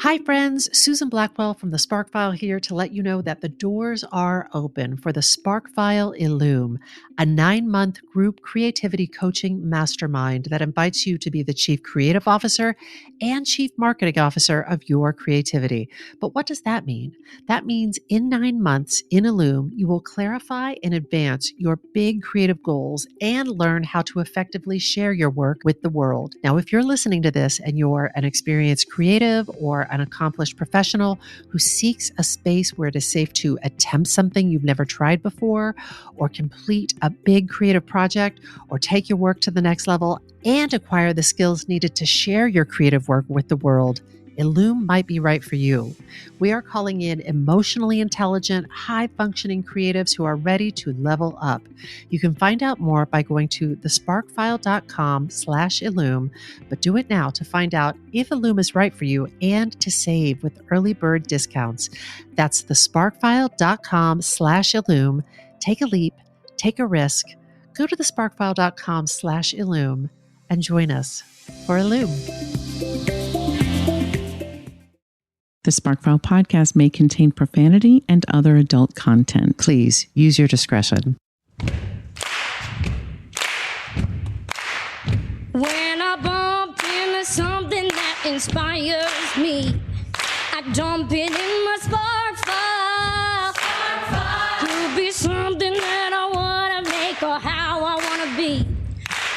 Hi, friends. Susan Blackwell from the Spark File here to let you know that the doors are open for the Spark File Illume, a 9-month group creativity coaching mastermind that invites you to be the Chief Creative Officer and Chief Marketing Officer of your creativity. But what does that mean? That means in 9 months in Illume, you will clarify and advance your big creative goals and learn how to effectively share your work with the world. Now, if you're listening to this and you're an experienced creative or an accomplished professional who seeks a space where it is safe to attempt something you've never tried before, or complete a big creative project, or take your work to the next level and acquire the skills needed to share your creative work with the world, Illume might be right for you. We are calling in emotionally intelligent, high-functioning creatives who are ready to level up. You can find out more by going to thesparkfile.com/Illume, but do it now to find out if Illume is right for you and to save with early bird discounts. That's thesparkfile.com/Illume. Take a leap, take a risk. Go to thesparkfile.com/Illume and join us for Illume. The SparkFile podcast may contain profanity and other adult content. Please use your discretion. When I bump into something that inspires me, I dump it in my spark file. Could be something that I want to make or how I want to be.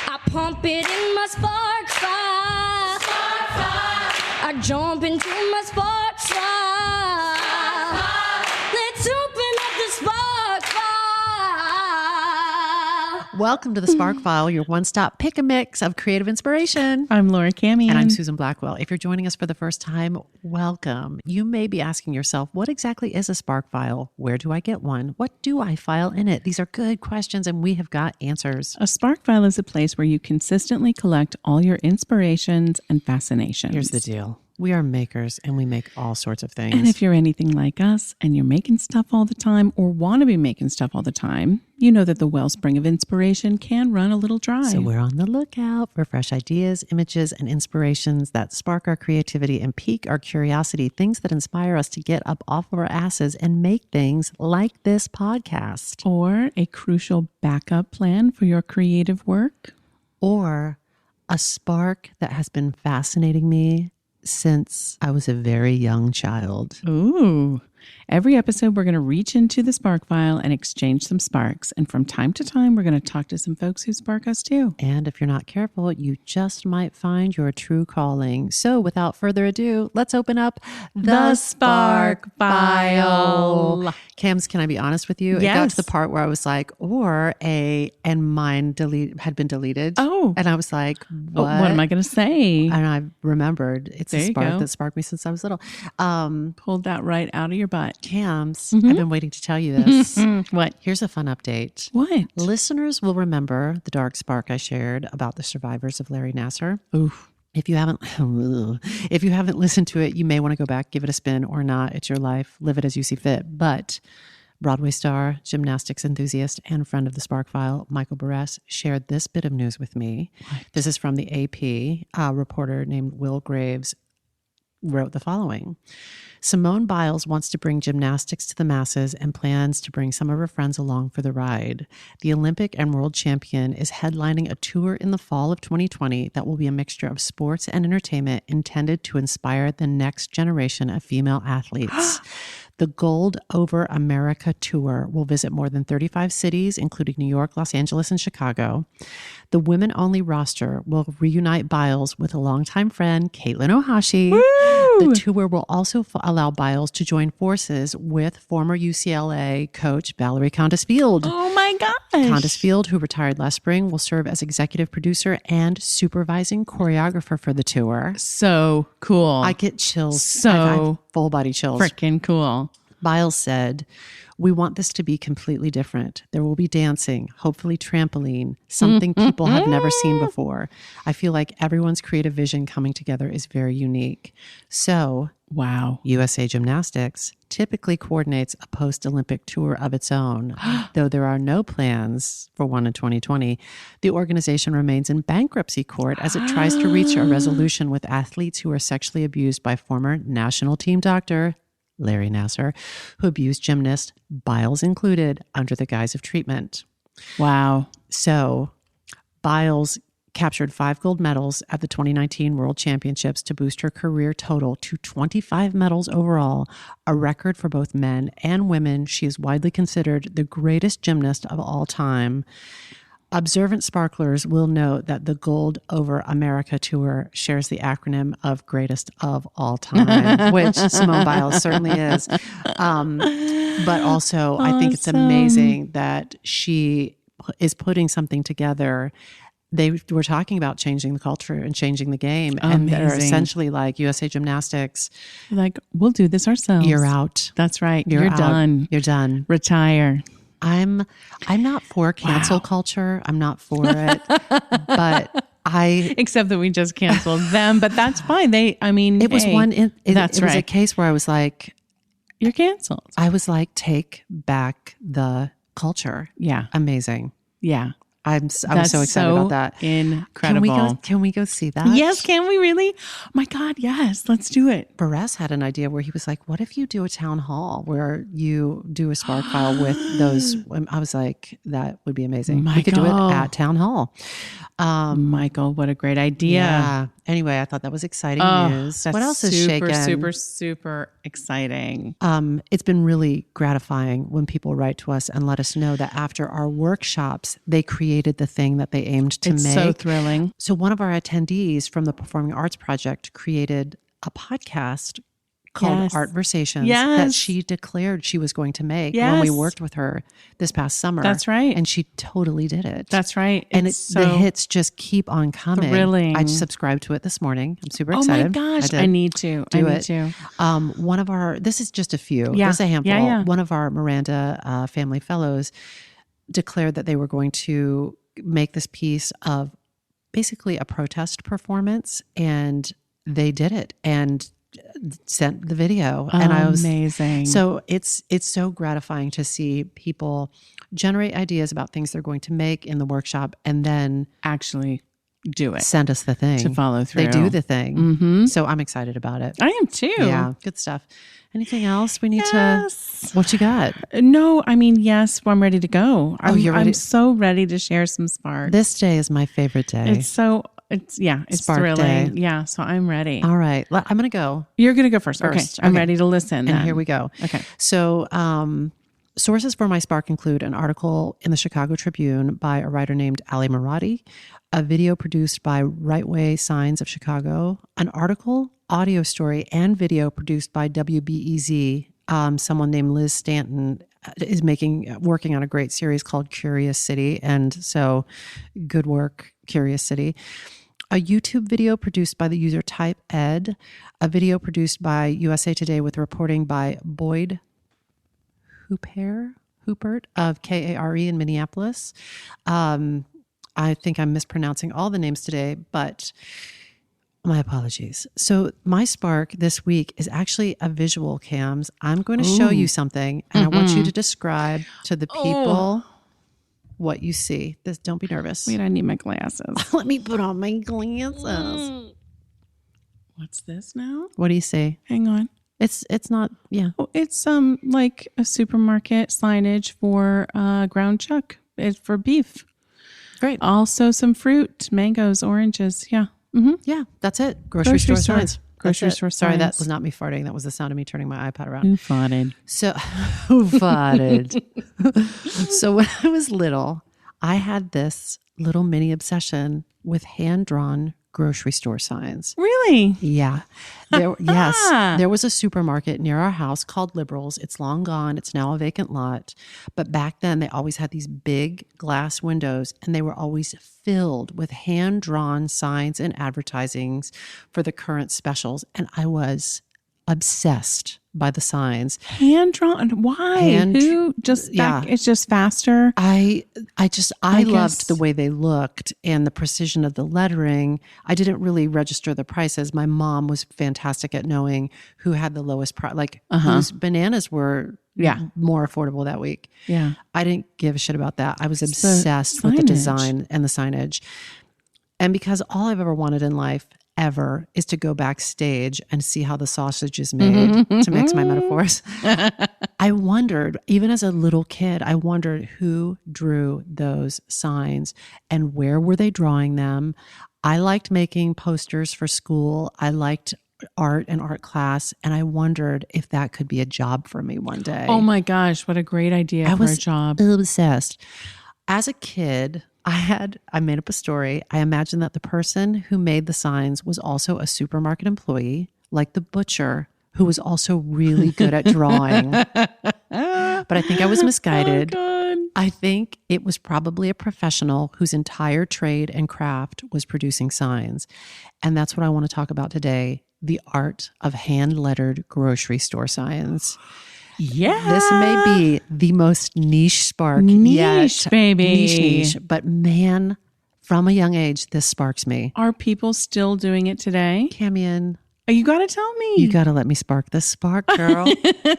I pump it in my spark file. I jump into my spark file. Let's open up the spark file. Welcome to the Spark File, your one-stop pick-a-mix of creative inspiration. I'm Laura Camion. And I'm Susan Blackwell. If you're joining us for the first time, welcome. You may be asking yourself, what exactly is a Spark File? Where do I get one? What do I file in it? These are good questions, and we have got answers. A Spark File is a place where you consistently collect all your inspirations and fascinations. Here's the deal. We are makers, and we make all sorts of things. And if you're anything like us and you're making stuff all the time or want to be making stuff all the time, you know that the wellspring of inspiration can run a little dry. So we're on the lookout for fresh ideas, images, and inspirations that spark our creativity and pique our curiosity, things that inspire us to get up off of our asses and make things like this podcast. Or a crucial backup plan for your creative work. Or a spark that has been fascinating me since I was a very young child. Ooh. Every episode, we're going to reach into the Spark File and exchange some sparks. And from time to time, we're going to talk to some folks who spark us too. And if you're not careful, you just might find your true calling. So without further ado, let's open up the Spark File. Cams, can I be honest with you? Yes. It got to the part where I was like, and mine had been deleted. Oh. And I was like, what? What am I going to say? And I remembered it's There a you spark go. that sparked me since I was little. Pulled that right out of your butt. Cams, I've been waiting to tell you this. What? Here's a fun update. What? Listeners will remember the dark spark I shared about the survivors of Larry Nassar. Oof. If you haven't listened to it, you may want to go back, give it a spin or not. It's your life. Live it as you see fit. But Broadway star, gymnastics enthusiast, and friend of the Spark File, Michael Buress, shared this bit of news with me. What? This is from the AP. A reporter named Will Graves wrote the following. Simone Biles wants to bring gymnastics to the masses and plans to bring some of her friends along for the ride. The Olympic and world champion is headlining a tour in the fall of 2020 that will be a mixture of sports and entertainment intended to inspire the next generation of female athletes. The Gold Over America Tour will visit more than 35 cities, including New York, Los Angeles, and Chicago. The women-only roster will reunite Biles with a longtime friend, Caitlin Ohashi. Woo! The tour will also allow Biles to join forces with former UCLA coach Valerie Countess-Field. Oh my gosh. Countess-Field, who retired last spring, will serve as executive producer and supervising choreographer for the tour. So cool. I get chills. So I have full body chills. freaking cool. Biles said, "We want this to be completely different. There will be dancing, hopefully trampoline, something people have never seen before. I feel like everyone's creative vision coming together is very unique." So, Wow. USA Gymnastics, typically coordinates a post-Olympic tour of its own. Though there are no plans for one in 2020, the organization remains in bankruptcy court as it tries to reach a resolution with athletes who are sexually abused by former national team doctor Larry Nassar, who abused gymnast, Biles included, under the guise of treatment. Wow. So Biles captured 5 gold medals at the 2019 World Championships to boost her career total to 25 medals overall, a record for both men and women. She is widely considered the greatest gymnast of all time. Observant sparklers will note that the Gold Over America Tour shares the acronym of greatest of all time, which Simone Biles certainly is. But also, I think it's amazing that she is putting something together. They were talking about changing the culture and changing the game. And they're essentially like USA Gymnastics. Like, we'll do this ourselves. You're out. That's right. You're out. Done. You're done. Retire. I'm not for cancel culture. I'm not for it. But except that we just canceled them, but that's fine. It was a case where I was like, you're canceled. I was like, take back the culture. Yeah. Amazing. Yeah. I was so excited about that. Incredible. Can we go see that? Yes. Can we really? Oh my God. Yes. Let's do it. Barres had an idea where he was like, what if you do a town hall where you do a spark file with those? I was like, that would be amazing. We could do it at town hall. Michael, what a great idea. Yeah. Anyway, I thought that was exciting news. What else is shaking? Super exciting. It's been really gratifying when people write to us and let us know that after our workshops, they created the thing that they aimed to make. It's so thrilling. So one of our attendees from the Performing Arts Project created a podcast called Art Versations that she declared she was going to make when we worked with her this past summer. That's right. And she totally did it. That's right. And the hits just keep on coming. Thrilling. I subscribed to it this morning. I'm super excited. Oh my gosh. I need to. One of our, this is just a few, just a handful. Yeah. One of our Miranda family fellows declared that they were going to make this piece of basically a protest performance, and they did it and sent the video. And I was amazing. So it's so gratifying to see people generate ideas about things they're going to make in the workshop and then actually do it. Send us the thing. To follow through. They do the thing. Mm-hmm. So I'm excited about it. I am too. Yeah, good stuff. Anything else we need to, what you got? No, yes, I'm ready to go. You're ready? I'm so ready to share some spark. This day is my favorite day. It's spark thrilling. Day. Yeah, so I'm ready. All right. I'm going to go. You're going to go first. Okay. I'm ready to listen. And here we go. Okay. So, sources for my spark include an article in the Chicago Tribune by a writer named Ali Marati, a video produced by Right Way Signs of Chicago, an article, audio story, and video produced by WBEZ. Someone named Liz Stanton is working on a great series called Curious City. And so good work, Curious City. A YouTube video produced by the user Type Ed, a video produced by USA Today with reporting by Boyd Hoopert of KARE in Minneapolis. I think I'm mispronouncing all the names today, but my apologies. So my spark this week is actually a visual, Cams. I'm going to show you something, and I want you to describe to the people what you see. Don't be nervous. Wait, I need my glasses. Let me put on my glasses. What's this now? What do you see? Hang on. It's not, yeah. Oh, it's like a supermarket signage for ground chuck. It's for beef. Great. Also some fruit, mangoes, oranges. Yeah. Mm-hmm. Yeah, that's it. Grocery store signs. Grocery store signs. Sorry, that was not me farting. That was the sound of me turning my iPad around. Who farted? Who farted? So when I was little, I had this little mini obsession with hand-drawn grocery store signs. Really? Yeah. Yes. There was a supermarket near our house called Liberals. It's long gone. It's now a vacant lot. But back then, they always had these big glass windows, and they were always filled with hand-drawn signs and advertisings for the current specials. And I was obsessed by the signs. Hand drawn. Why? Who just that? It's just faster. I guess. loved the way they looked and the precision of the lettering. I didn't really register the prices. My mom was fantastic at knowing who had the lowest price, like whose bananas were more affordable that week. Yeah. I didn't give a shit about that. I was obsessed with the design and the signage. And because all I've ever wanted in life ever is to go backstage and see how the sausage is made, to mix my metaphors. I wondered, even as a little kid, I wondered who drew those signs and where were they drawing them. I liked making posters for school. I liked art and art class. And I wondered if that could be a job for me one day. Oh my gosh, what a great idea for a job. I was obsessed. As a kid, I made up a story. I imagined that the person who made the signs was also a supermarket employee, like the butcher, who was also really good at drawing. But I think I was misguided. Oh, God. I think it was probably a professional whose entire trade and craft was producing signs. And that's what I want to talk about today, the art of hand-lettered grocery store signs. Yeah. This may be the most niche spark yet. Baby. Niche. But man, from a young age, this sparks me. Are people still doing it today? Camion. Oh, you got to tell me. You got to let me spark this spark, girl.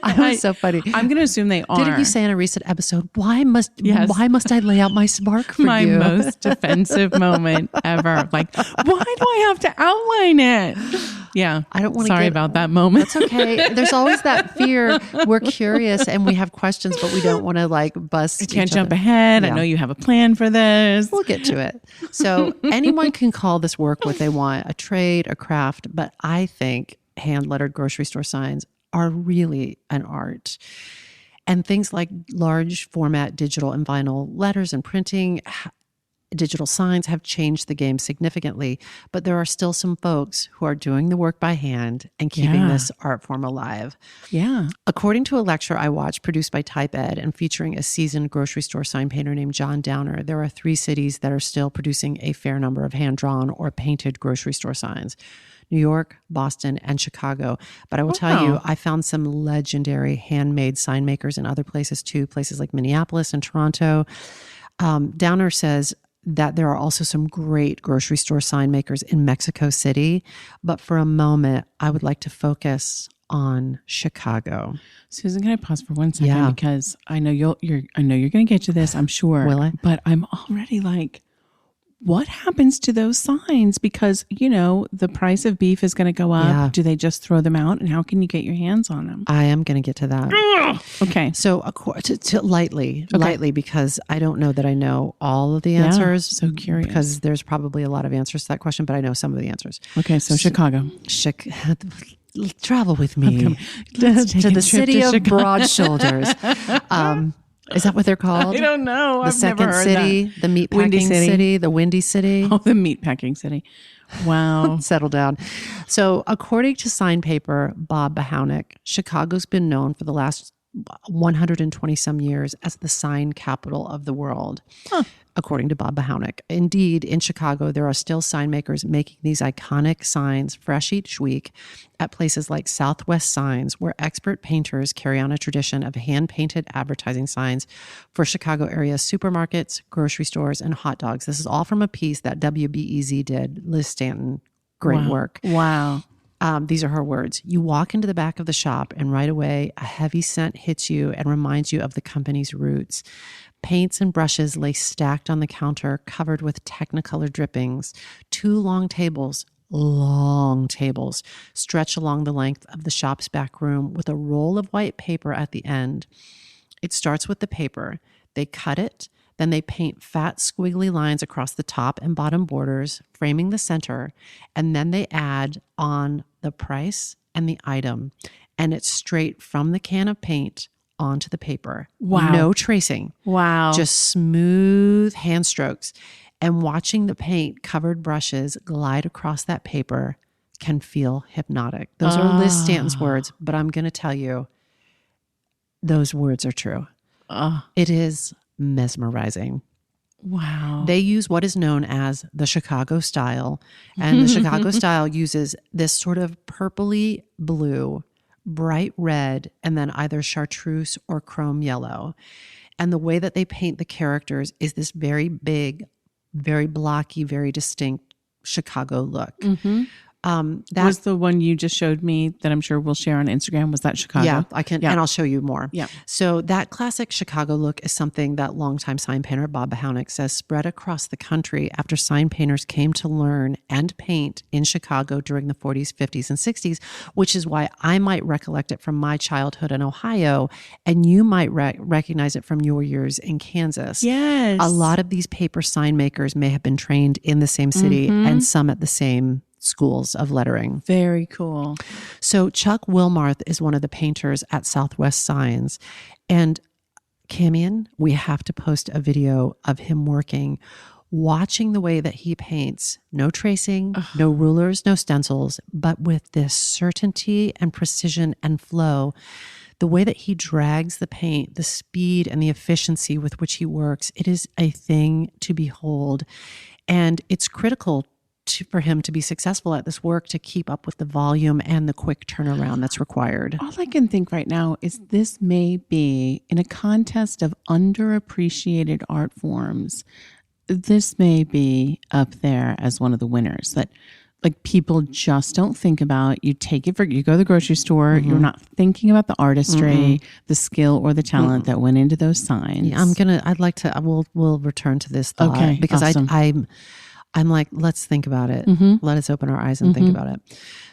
I was so funny. I'm going to assume they are. Didn't you say in a recent episode, why must I lay out my spark for my you? My most defensive moment ever. Like, why do I have to outline it? Yeah. I don't want to Sorry about that moment. That's okay. There's always that fear. We're curious and we have questions, but we don't want to like bust. I can't jump ahead. Yeah. I know you have a plan for this. We'll get to it. So anyone can call this work what they want, a trade, a craft, but I think hand-lettered grocery store signs are really an art. And things like large format digital and vinyl letters and printing, digital signs have changed the game significantly, but there are still some folks who are doing the work by hand and keeping this art form alive. Yeah. According to a lecture I watched produced by Type Ed and featuring a seasoned grocery store sign painter named John Downer, there are 3 cities that are still producing a fair number of hand-drawn or painted grocery store signs: New York, Boston, and Chicago. But I will tell you, I found some legendary handmade sign makers in other places too, places like Minneapolis and Toronto. Downer says that there are also some great grocery store sign makers in Mexico City. But for a moment, I would like to focus on Chicago. Susan, can I pause for 1 second? Yeah. Because I know you're going to get to this, I'm sure. Will I? But I'm already like, what happens to those signs? Because, the price of beef is going to go up. Yeah. Do they just throw them out? And how can you get your hands on them? I am going to get to that. Okay. So lightly, because I don't know that I know all of the answers. So curious. Because there's probably a lot of answers to that question, but I know some of the answers. Okay. So Chicago. Travel with me to the city of broad shoulders. Is that what they're called? I don't know. The second city, the meatpacking city, the windy city. Oh, the meatpacking city. Wow. Settle down. So according to sign paper Bob Bahownick, Chicago's been known for the last 120 some years as the sign capital of the world. According to Bob Bahownick. Indeed, in Chicago, there are still sign makers making these iconic signs fresh each week at places like Southwest Signs, where expert painters carry on a tradition of hand-painted advertising signs for Chicago area supermarkets, grocery stores, and hot dogs. This is all from a piece that WBEZ did. Liz Stanton, great work. Wow. These are her words. You walk into the back of the shop and right away, a heavy scent hits you and reminds you of the company's roots. Paints and brushes lay stacked on the counter, covered with Technicolor drippings. 2 long tables, stretch along the length of the shop's back room with a roll of white paper at the end. It starts with the paper. They cut it, then they paint fat, squiggly lines across the top and bottom borders, framing the center, and then they add on the price and the item, and it's straight from the can of paint onto the paper. Wow. No tracing. Wow. Just smooth hand strokes. And watching the paint covered brushes glide across that paper can feel hypnotic. Those are Liz Stanton's words, but I'm going to tell you, those words are true. It is mesmerizing. Wow. They use what is known as the Chicago style. And the Chicago style uses this sort of purpley blue bright red, and then either chartreuse or chrome yellow. And the way that they paint the characters is this very big, very blocky, very distinct Chicago look. That was the one you just showed me that I'm sure we'll share on Instagram. Was that Chicago? Yeah, I can, and I'll show you more. Yeah. So that classic Chicago look is something that longtime sign painter Bob Bahownick says spread across the country after sign painters came to learn and paint in Chicago during the 40s, 50s, and 60s, which is why I might recollect it from my childhood in Ohio, and you might recognize it from your years in Kansas. Yes. A lot of these paper sign makers may have been trained in the same city and some at the same schools of lettering. Very cool. So Chuck Wilmarth is one of the painters at Southwest Signs. And Camion, we have to post a video of him working, watching the way that he paints. No tracing, no rulers, no stencils, but with this certainty and precision and flow. The way that he drags the paint, the speed and the efficiency with which he works, it is a thing to behold. And it's critical for him to be successful at this work, to keep up with the volume and the quick turnaround that's required. All I can think right now is this may be, in a contest of underappreciated art forms, this may be up there as one of the winners that like people just don't think about. You take it you go to the grocery store, you're not thinking about the artistry, the skill or the talent that went into those signs. Yeah, we'll return to this thought. Okay, because awesome. I'm like, let's think about it. Let us open our eyes and think about it.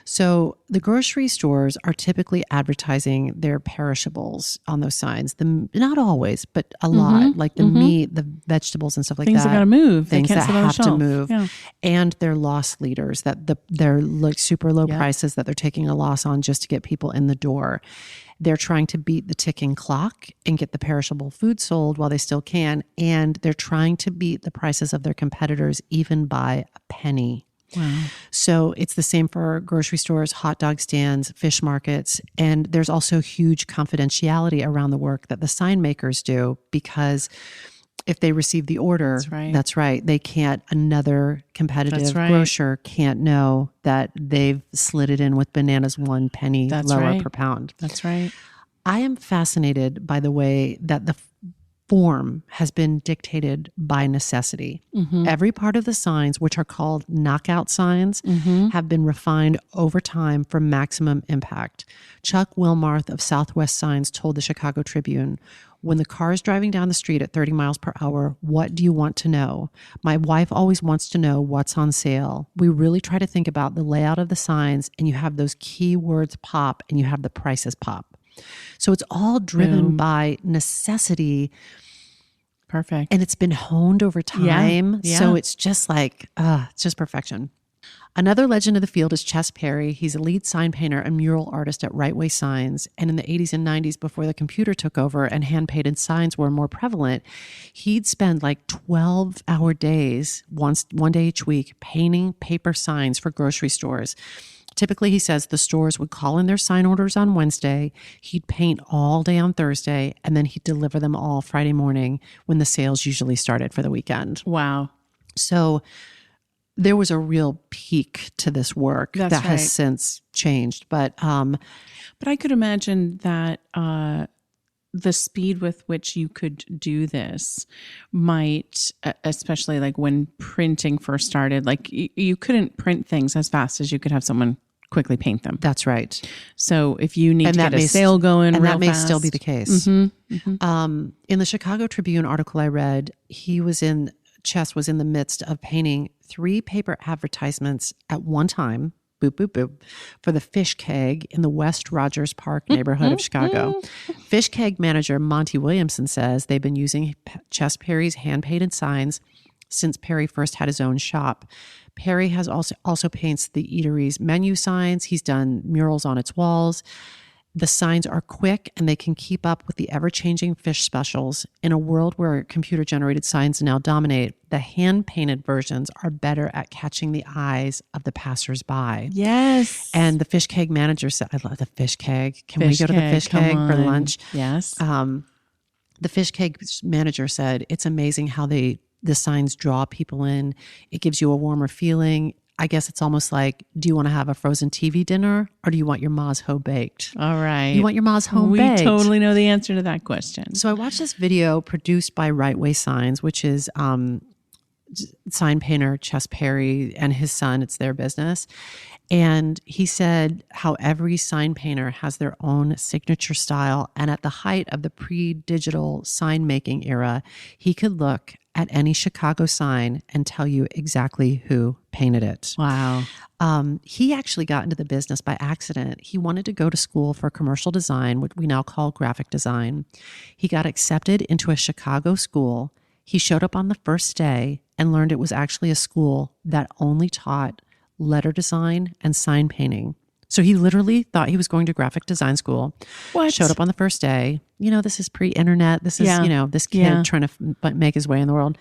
So the grocery stores are typically advertising their perishables on those signs. Not always, but a lot, like the meat, the vegetables and stuff like things that. Things that got to move. Things they can't that sit on have the shelf. to move. Yeah. And their loss leaders, that they're like super low prices that they're taking a loss on just to get people in the door. They're trying to beat the ticking clock and get the perishable food sold while they still can. And they're trying to beat the prices of their competitors even by a penny. Wow. So it's the same for grocery stores, hot dog stands, fish markets. And there's also huge confidentiality around the work that the sign makers do, because if they receive the order, that's right. They can't, another competitive grocer can't know that they've slid it in with bananas 1 penny lower per pound. That's right. I am fascinated by the way that the form has been dictated by necessity. Every part of the signs, which are called knockout signs, have been refined over time for maximum impact. Chuck Wilmarth of Southwest Signs told the Chicago Tribune, "When the car is driving down the street at 30 miles per hour, what do you want to know? My wife always wants to know what's on sale. We really try to think about the layout of the signs, and you have those key words pop and you have the prices pop." So it's all driven by necessity. Perfect. And it's been honed over time. Yeah. So it's just like, it's just perfection. Another legend of the field is Ches Perry. He's a lead sign painter and mural artist at Right Way Signs. And in the 80s and 90s, before the computer took over and hand-painted signs were more prevalent, he'd spend like 12-hour days, one day each week, painting paper signs for grocery stores. Typically, he says the stores would call in their sign orders on Wednesday. He'd paint all day on Thursday, and then he'd deliver them all Friday morning when the sales usually started for the weekend. Wow. So there was a real peak to this work that has since changed. But I could imagine that the speed with which you could do this might, especially like when printing first started, like you couldn't print things as fast as you could have someone quickly paint them. That's right. So if you need to get a sale going, and real that may fast, still be the case. In the Chicago Tribune article I read, Ches was in the midst of painting 3 paper advertisements at one time, boop, boop, boop, for the Fish Keg in the West Rogers Park neighborhood of Chicago. Fish Keg manager Monty Williamson says they've been using Ches Perry's hand-painted signs since Perry first had his own shop. Perry has also paints the eatery's menu signs. He's done murals on its walls. The signs are quick and they can keep up with the ever-changing fish specials. In a world where computer-generated signs now dominate, the hand-painted versions are better at catching the eyes of the passers-by. Yes. And the Fish Keg manager said, I love the Fish Keg. Can we go to the Fish Keg for lunch? Yes. The Fish Keg manager said, it's amazing how the signs draw people in. It gives you a warmer feeling. I guess it's almost like, do you want to have a frozen TV dinner or do you want your ma's home baked? All right. You want your ma's home we baked. We totally know the answer to that question. So I watched this video produced by Right Way Signs, which is sign painter Chess Perry and his son. It's their business. And he said how every sign painter has their own signature style. And at the height of the pre-digital sign making era, he could look at any Chicago sign and tell you exactly who painted it. Wow. He actually got into the business by accident. He wanted to go to school for commercial design, what we now call graphic design. He got accepted into a Chicago school. He showed up on the first day and learned it was actually a school that only taught letter design and sign painting. So he literally thought he was going to graphic design school. What? Showed up on the first day. This is pre-internet. This is, this kid trying to make his way in the world.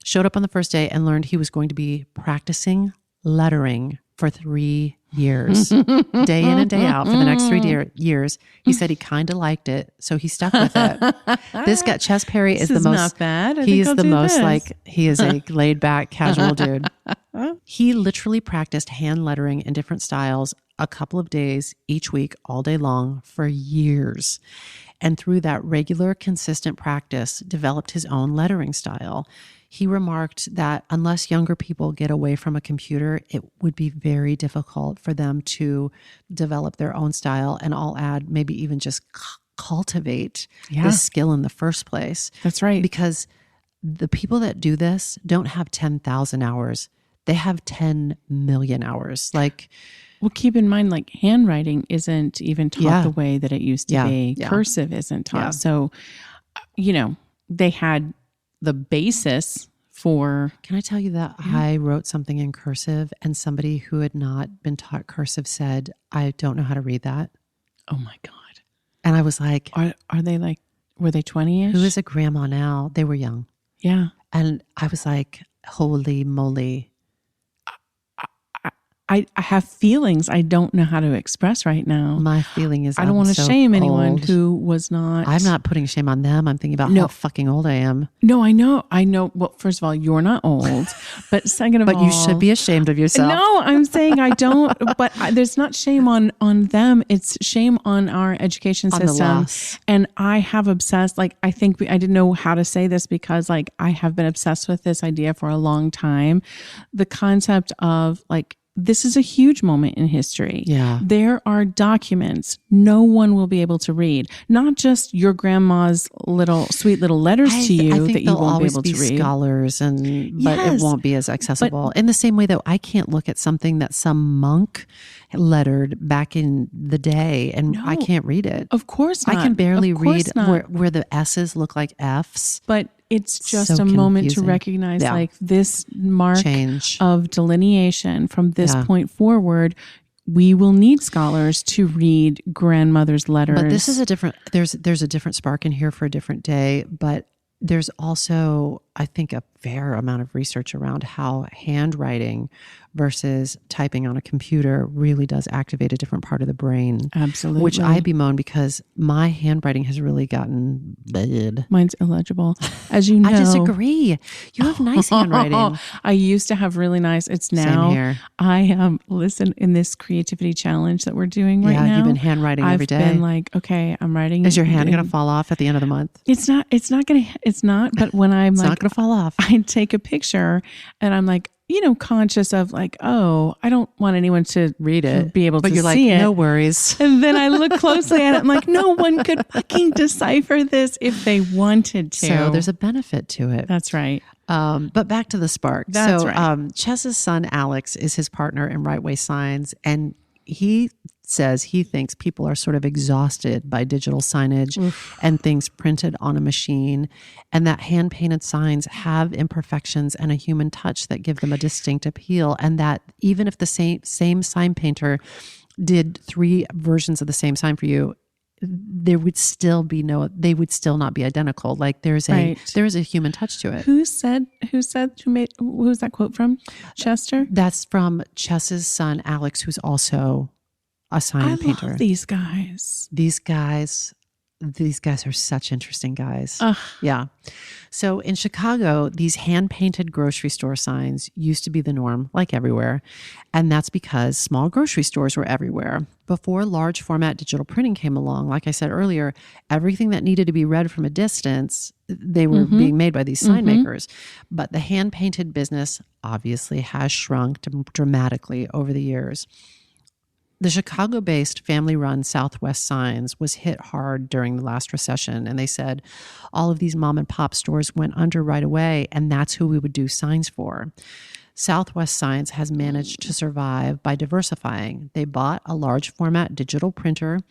Showed up on the first day and learned he was going to be practicing lettering for 3 years, day in and day out for the next 3 years. He said he kind of liked it, so he stuck with it. This guy, Chess Perry, is the most. Not bad. He's the most he is a laid back, casual dude. He literally practiced hand lettering in different styles a couple of days each week, all day long for years. And through that regular, consistent practice, developed his own lettering style. He remarked that unless younger people get away from a computer, it would be very difficult for them to develop their own style. And I'll add, maybe even just cultivate this skill in the first place. That's right. Because the people that do this don't have 10,000 hours. They have 10 million hours. Well, keep in mind, handwriting isn't even taught the way that it used to be. Yeah. Cursive isn't taught. Yeah. So, they had the basis for... Can I tell you that I wrote something in cursive and somebody who had not been taught cursive said, I don't know how to read that. Oh my God. And I was like... Are they were they 20-ish? Who is a grandma now? They were young. Yeah. And I was like, holy moly. I have feelings I don't know how to express right now. My feeling is I don't want to shame anyone who was not. I'm not putting shame on them. I'm thinking about how fucking old I am. No, I know. Well, first of all, you're not old. But second of all. But you should be ashamed of yourself. No, I'm saying I don't. But there's not shame on them. It's shame on our education system. And I have obsessed, I think I didn't know how to say this because I have been obsessed with this idea for a long time. The concept of this is a huge moment in history. Yeah. There are documents no one will be able to read. Not just your grandma's sweet little letters to you that you won't be able to read. Scholars, but it won't be as accessible. In the same way that I can't look at something that some monk lettered back in the day and I can't read it. Of course not. I can barely read where the S's look like F's. But it's just a moment to recognize this mark of delineation from this point forward. We will need scholars to read grandmother's letters. But this is there's a different spark in here for a different day. But there's also, I think, a fair amount of research around how handwriting versus typing on a computer really does activate a different part of the brain. Absolutely. Which I bemoan because my handwriting has really gotten bad. Mine's illegible. As you know. I disagree. You have nice handwriting. I used to have really nice. It's now. Same here. I listen, in this creativity challenge that we're doing right now. Yeah, you've been handwriting every day. I've been okay, I'm writing. Is your hand going to fall off at the end of the month? It's not, but when I'm it's not going to fall off. I take a picture and I'm conscious of I don't want anyone to read it, be able to you're see it. No worries. And then I look closely at it. I'm like, no one could fucking decipher this if they wanted to. So there's a benefit to it. That's right. But back to the spark. That's right. Chess's son, Alex, is his partner in Right Way Signs. And he says he thinks people are sort of exhausted by digital signage and things printed on a machine, and that hand-painted signs have imperfections and a human touch that give them a distinct appeal, and that even if the same sign painter did 3 versions of the same sign for you, they would still not be identical. There is a human touch to it. Who's that quote from? Chester? That's from Chess's son, Alex, who's also a sign painter. I love these guys. These guys, These guys are such interesting guys. Ugh. Yeah. So in Chicago, these hand-painted grocery store signs used to be the norm, like everywhere. And that's because small grocery stores were everywhere. Before large format digital printing came along, like I said earlier, everything that needed to be read from a distance, they were being made by these sign makers. But the hand-painted business obviously has shrunk dramatically over the years. The Chicago-based family-run Southwest Signs was hit hard during the last recession, and they said all of these mom-and-pop stores went under right away, and that's who we would do signs for. Southwest Signs has managed to survive by diversifying. They bought a large-format digital printer,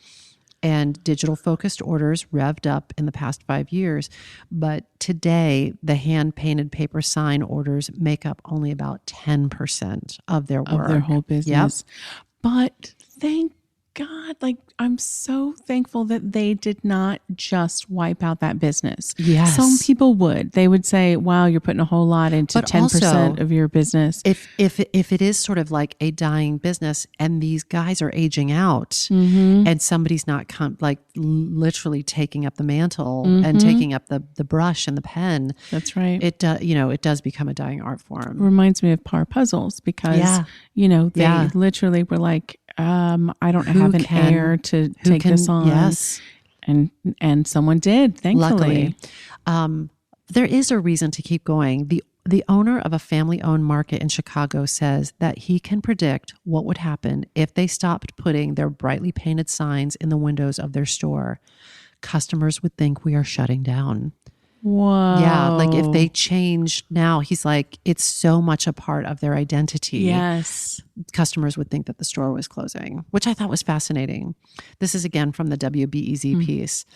and digital-focused orders revved up in the past 5 years. But today, the hand-painted paper sign orders make up only about 10% of their work. Of their whole business. Yep. But thank God, like I'm so thankful that they did not just wipe out that business. Yes. Some people would. They would say, wow, you're putting a whole lot into But 10% also, of your business. If it is sort of like a dying business and these guys are aging out Mm-hmm. and somebody's not literally taking up the mantle and taking up the brush and the pen, That's right. it does become a dying art form. Reminds me of Par Puzzles because, Yeah. They Yeah. literally were like, I don't Who have an can- heir to who take can- this on. yes. And someone did, thankfully. Luckily. There is a reason to keep going. The owner of a family-owned market in Chicago says that he can predict what would happen if they stopped putting their brightly painted signs in the windows of their store. Customers would think we are shutting down. Whoa. Yeah, like if they change now, he's like, it's so much a part of their identity. Yes. Customers would think that the store was closing, which I thought was fascinating. This is again from the WBEZ piece.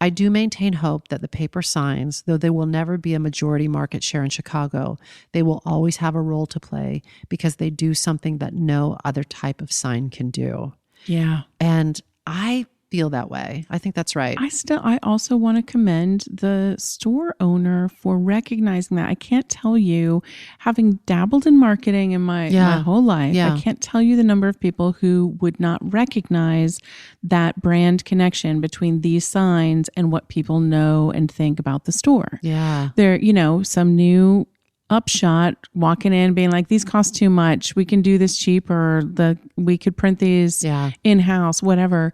I do maintain hope that the paper signs, though they will never be a majority market share in Chicago, they will always have a role to play because they do something that no other type of sign can do. Yeah. And I feel that way. I think that's right. I also want to commend the store owner for recognizing that. I can't tell you, having dabbled in marketing in my whole life, I can't tell you the number of people who would not recognize that brand connection between these signs and what people know and think about the store. Yeah. They're, some new upshot walking in being like, these cost too much. We can do this cheaper. We could print these in-house, whatever.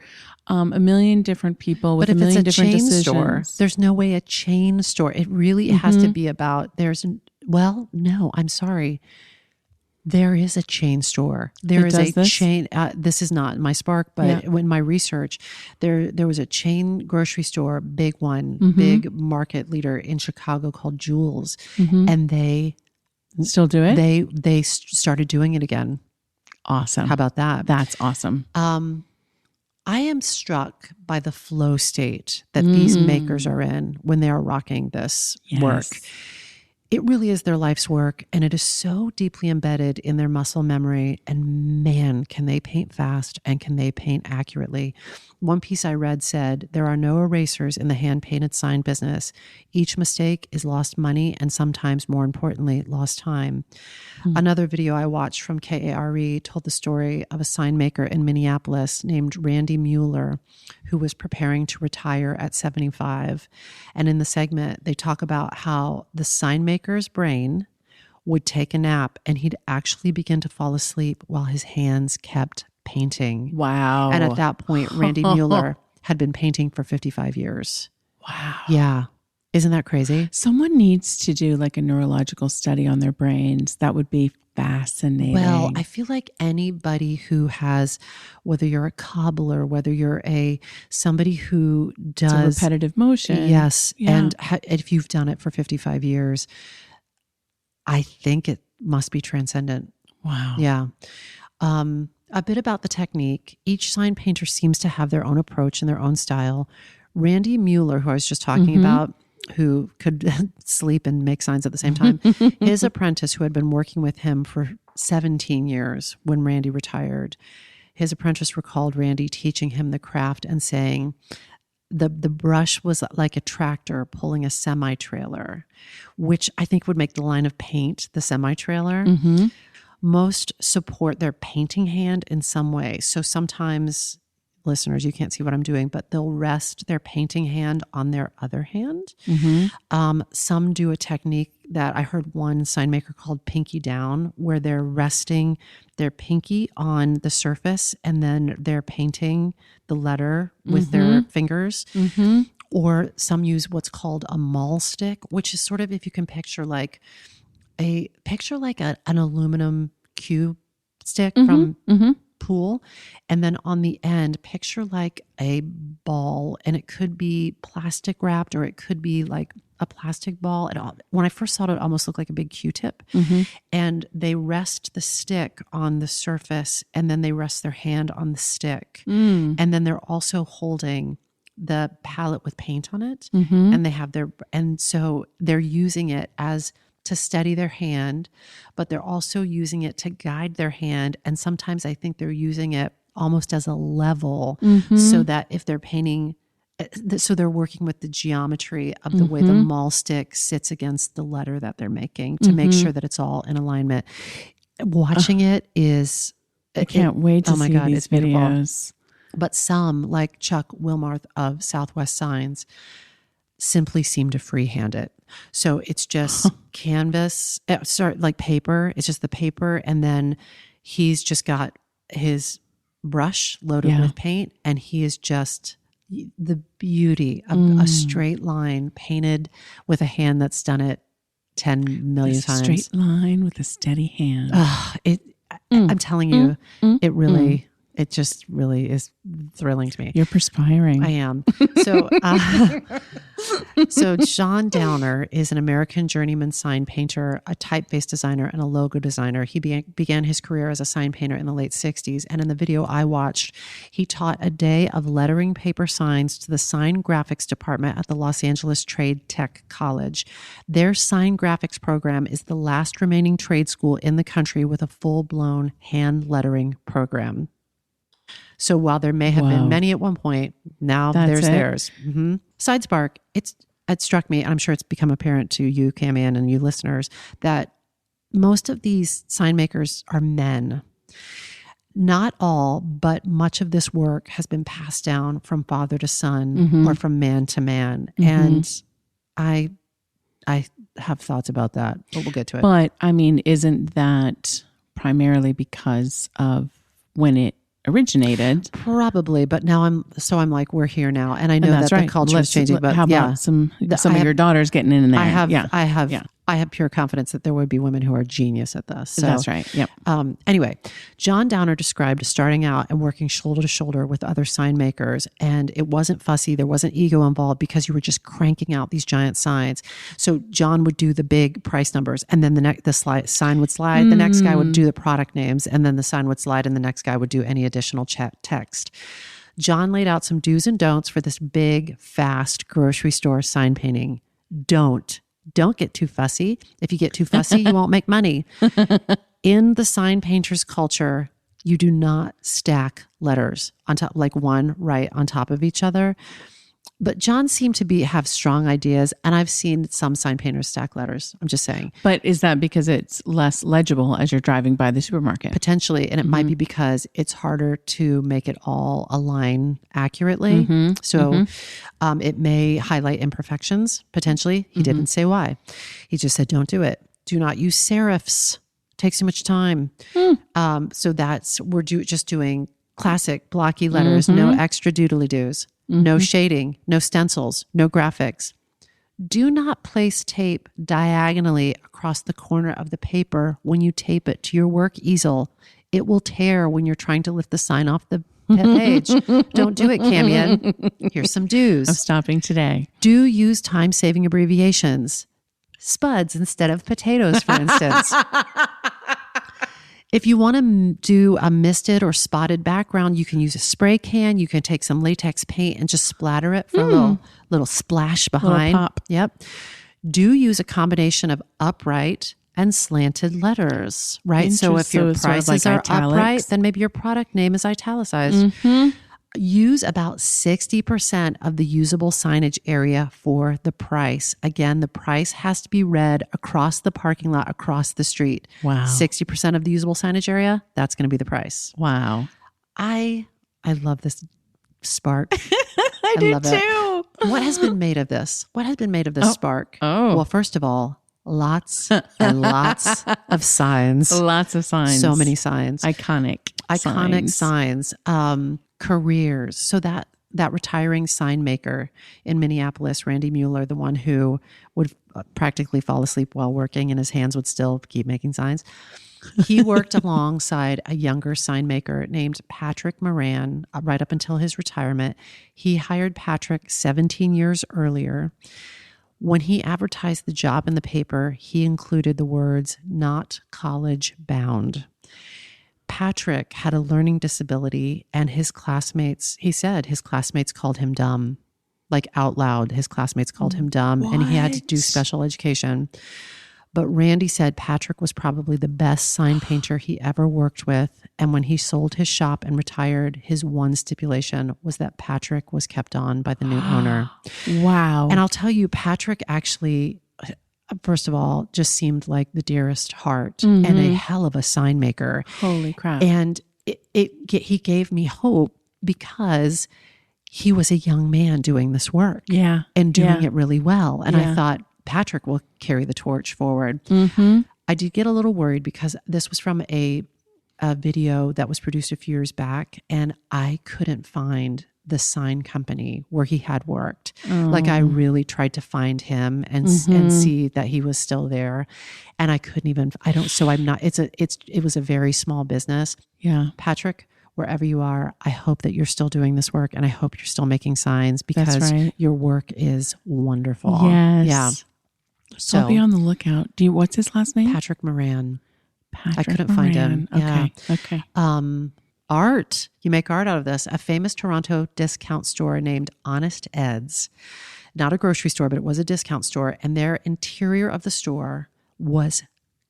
A million different people with but a million different chain decisions. Store, there's no way a chain store. It really has to be about. No, I'm sorry. There is a chain store. There is a chain. This is not my Spark, but in my research, there was a chain grocery store, big one, big market leader in Chicago called Jewel's, and they still do it. They started doing it again. Awesome. How about that? That's awesome. I am struck by the flow state that these makers are in when they are rocking this work. It really is their life's work, and it is so deeply embedded in their muscle memory. And man, can they paint fast and can they paint accurately? One piece I read said, there are no erasers in the hand-painted sign business. Each mistake is lost money and sometimes, more importantly, lost time. Another video I watched from KARE told the story of a sign maker in Minneapolis named Randy Mueller, who was preparing to retire at 75. And in the segment, they talk about how the sign maker's brain would take a nap and he'd actually begin to fall asleep while his hands kept painting. Wow. And at that point, Randy Mueller had been painting for 55 years. Wow. Yeah. Isn't that crazy? Someone needs to do like a neurological study on their brains. That would be fascinating. Well, I feel like anybody who has, whether you're a cobbler, whether you're somebody who does it's a repetitive motion. Yes. Yeah. And if you've done it for 55 years, I think it must be transcendent. Wow. Yeah. A bit about the technique. Each sign painter seems to have their own approach and their own style. Randy Mueller, who I was just talking about, who could sleep and make signs at the same time, his apprentice, who had been working with him for 17 years when Randy retired, his apprentice recalled Randy teaching him the craft and saying, the brush was like a tractor pulling a semi-trailer, which I think would make the line of paint the semi-trailer. Most support their painting hand in some way. So sometimes listeners, you can't see what I'm doing, but they'll rest their painting hand on their other hand. Some do a technique that I heard one sign maker called pinky down, where they're resting their pinky on the surface and then they're painting the letter with their fingers. Or some use what's called a maul stick, which is sort of, if you can picture like an aluminum cube stick from pool. And then on the end, picture like a ball, and it could be plastic wrapped or it could be like a plastic ball. When I first saw it, it almost looked like a big Q-tip. And they rest the stick on the surface and then they rest their hand on the stick. And then they're also holding the palette with paint on it. And so they're using it as to steady their hand, but they're also using it to guide their hand. And sometimes I think they're using it almost as a level so that if they're painting, so they're working with the geometry of the way the maul stick sits against the letter that they're making to make sure that it's all in alignment. Watching it is... I can't wait to see these videos. But some, like Chuck Wilmarth of Southwest Signs, simply seem to freehand it. So it's just canvas, like paper. It's just the paper. And then he's just got his brush loaded with paint. And he is just the beauty of a straight line painted with a hand that's done it 10 million times. Straight line with a steady hand. I'm telling you, it really... It just really is thrilling to me. You're perspiring. I am. So John Downer is an American journeyman sign painter, a typeface designer, and a logo designer. He began his career as a sign painter in the late 60s. And in the video I watched, he taught a day of lettering paper signs to the sign graphics department at the Los Angeles Trade Tech College. Their sign graphics program is the last remaining trade school in the country with a full-blown hand lettering program. So while there may have been many at one point, now there's theirs. Side spark, it struck me, and I'm sure it's become apparent to you, Cami, and you listeners, that most of these sign makers are men. Not all, but much of this work has been passed down from father to son or from man to man. And I have thoughts about that, but we'll get to it. But I mean, isn't that primarily because of when it originated? Probably, but now I'm like, we're here now, and I know that the culture is changing. But how about some of your daughters getting in there? I have pure confidence that there would be women who are genius at this. So, that's right. Yep. Anyway, John Downer described starting out and working shoulder to shoulder with other sign makers, and it wasn't fussy. There wasn't ego involved because you were just cranking out these giant signs. So John would do the big price numbers, and then the sign would slide. The next guy would do the product names, and then the sign would slide, and the next guy would do any additional text. John laid out some do's and don'ts for this big, fast grocery store sign painting. Don't get too fussy. If you get too fussy, you won't make money. In the sign painter's culture, you do not stack letters on top, like one right on top of each other. But John seemed to have strong ideas, and I've seen some sign painters stack letters. I'm just saying. But is that because it's less legible as you're driving by the supermarket? Potentially, and it might be because it's harder to make it all align accurately. So it may highlight imperfections, potentially. He didn't say why. He just said, don't do it. Do not use serifs. Takes too much time. So we're just doing classic blocky letters, no extra doodly-doos. No shading, no stencils, no graphics. Do not place tape diagonally across the corner of the paper when you tape it to your work easel. It will tear when you're trying to lift the sign off the page. Don't do it, Camion. Here's some do's. I'm stopping today. Do use time-saving abbreviations. Spuds instead of potatoes, for instance. If you want to do a misted or spotted background, you can use a spray can. You can take some latex paint and just splatter it for a little splash behind. Little pop. Yep. Do use a combination of upright and slanted letters, right? So if your prices are upright, then maybe your product name is italicized. Use about 60% of the usable signage area for the price. Again, the price has to be read across the parking lot, across the street. Wow. 60% of the usable signage area, that's going to be the price. Wow. I love this spark. I do love too. It. What has been made of this? What has been made of this spark? Oh. Well, first of all, lots and lots of signs. Lots of signs. So many signs. Iconic signs. Careers. So that retiring sign maker in Minneapolis, Randy Mueller, the one who would practically fall asleep while working and his hands would still keep making signs. He worked alongside a younger sign maker named Patrick Moran right up until his retirement. He hired Patrick 17 years earlier. When he advertised the job in the paper, he included the words, "not college bound." Patrick had a learning disability, and his classmates, he said his classmates called him dumb, like out loud. His classmates called him dumb, and he had to do special education. But Randy said Patrick was probably the best sign painter he ever worked with. And when he sold his shop and retired, his one stipulation was that Patrick was kept on by the new owner. Wow. And I'll tell you, Patrick actually, first of all, just seemed like the dearest heart and a hell of a sign maker. Holy crap. And he gave me hope because he was a young man doing this work. Yeah. And doing it really well. And Yeah. I thought, Patrick will carry the torch forward. I did get a little worried because this was from a video that was produced a few years back, and I couldn't find the sign company where he had worked. Like I really tried to find him and see that he was still there, and I couldn't even. It was a very small business. Yeah, Patrick, wherever you are, I hope that you're still doing this work, and I hope you're still making signs because your work is wonderful. Yes. Yeah. So I'll be on the lookout. What's his last name? Patrick Moran. Patrick I couldn't find him. Okay. Yeah. Okay. Art. You make art out of this. A famous Toronto discount store named Honest Ed's. Not a grocery store, but it was a discount store. And their interior of the store was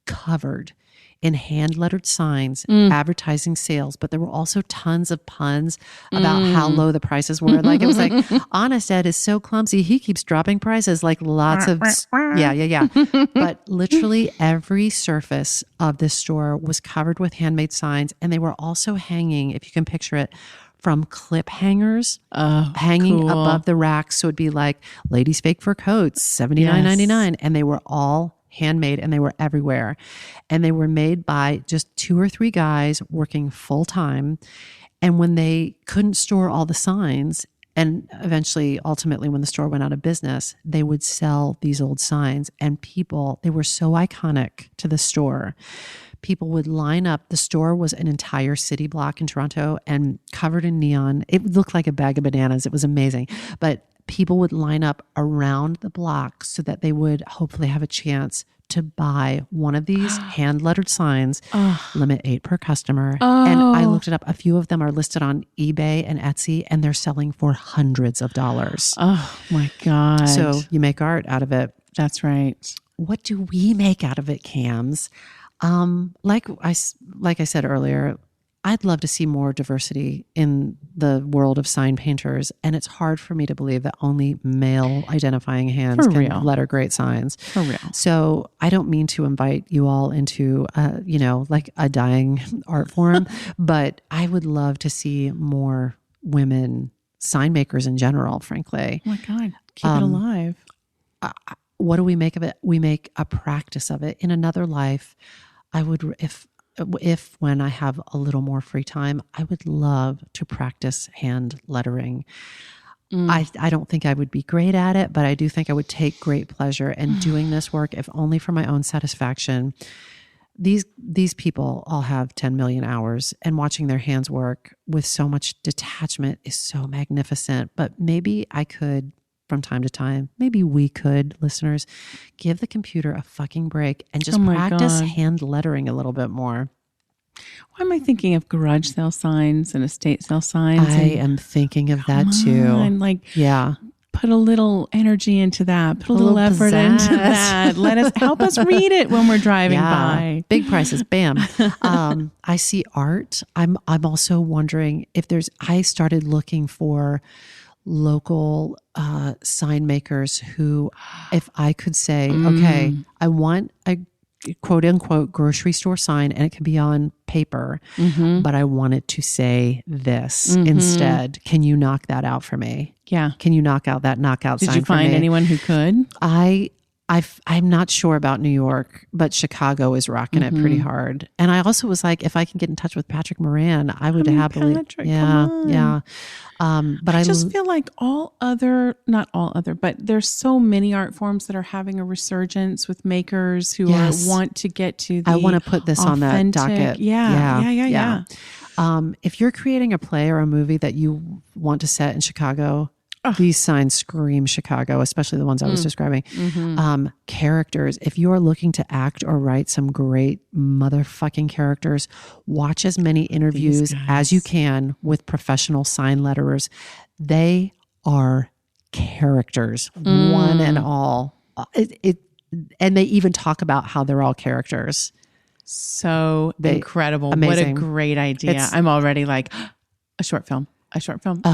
covered in hand-lettered signs advertising sales, but there were also tons of puns about how low the prices were. Like it was like, Honest Ed is so clumsy, he keeps dropping prices, like lots of, yeah. But literally every surface of this store was covered with handmade signs, and they were also hanging, if you can picture it, from clip hangers hanging above the racks. So it'd be like ladies' fake fur coats, $79.99, and they were all handmade, and they were everywhere. And they were made by just 2 or 3 guys working full time. And when they couldn't store all the signs, and eventually, ultimately, when the store went out of business, they would sell these old signs. And people, they were so iconic to the store. People would line up. The store was an entire city block in Toronto and covered in neon. It looked like a bag of bananas. It was amazing. But people would line up around the block so that they would hopefully have a chance to buy one of these hand-lettered signs, limit 8 per customer. And I looked it up. A few of them are listed on eBay and Etsy, and they're selling for hundreds of dollars. Oh my God. So you make art out of it. That's right. What do we make out of it, Cams? Like I said earlier, I'd love to see more diversity in the world of sign painters, and it's hard for me to believe that only male identifying hands can letter great signs. For real. So I don't mean to invite you all into, like a dying art form, but I would love to see more women sign makers in general, frankly. Oh my God. Keep it alive. What do we make of it? We make a practice of it. In another life, I would, if when I have a little more free time, I would love to practice hand lettering. I don't think I would be great at it, but I do think I would take great pleasure in doing this work, if only for my own satisfaction. These people all have 10 million hours, and watching their hands work with so much detachment is so magnificent. But maybe I could, from time to time, maybe we could, listeners, give the computer a fucking break and just practice hand lettering a little bit more. Why am I thinking of garage sale signs and estate sale signs? I am thinking of that too. Yeah. Put a little energy into that. Put a little effort into that. Help us read it when we're driving by. Big prices. Bam. I see art. I'm also wondering if I started looking for local sign makers who, if I could say, okay, I want a quote unquote grocery store sign, and it can be on paper, but I want it to say this instead. Can you knock that out for me? Yeah. Can you knock out that knockout sign for me? Did you find anyone who could? I'm not sure about New York, but Chicago is rocking it pretty hard. And I also was like, if I can get in touch with Patrick Moran, I would happily. Patrick, yeah, come on. yeah. But I just feel like not all other, but there's so many art forms that are having a resurgence with makers who want to get to the I want to put this on that docket. Yeah. If you're creating a play or a movie that you want to set in Chicago, these signs scream Chicago, especially the ones I was describing. Characters, if you are looking to act or write some great motherfucking characters, watch as many interviews as you can with professional sign letterers. They are characters, one and all. And they even talk about how they're all characters. So incredible. Amazing. What a great idea. I'm already like, a short film. I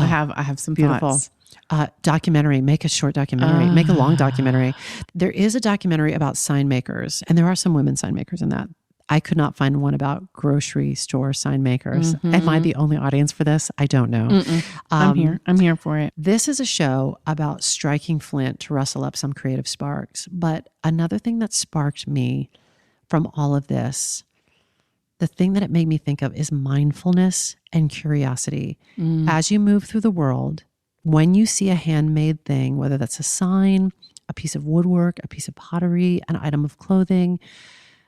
have some beautiful thoughts. Documentary, make a short documentary, make a long documentary. There is a documentary about sign makers, and there are some women sign makers in that. I could not find one about grocery store sign makers. Am I the only audience for this? I don't know. I'm here for it. This is a show about striking flint to rustle up some creative sparks. But another thing that sparked me from all of this, the thing that it made me think of is mindfulness and curiosity. As you move through the world, when you see a handmade thing, whether that's a sign, a piece of woodwork, a piece of pottery, an item of clothing,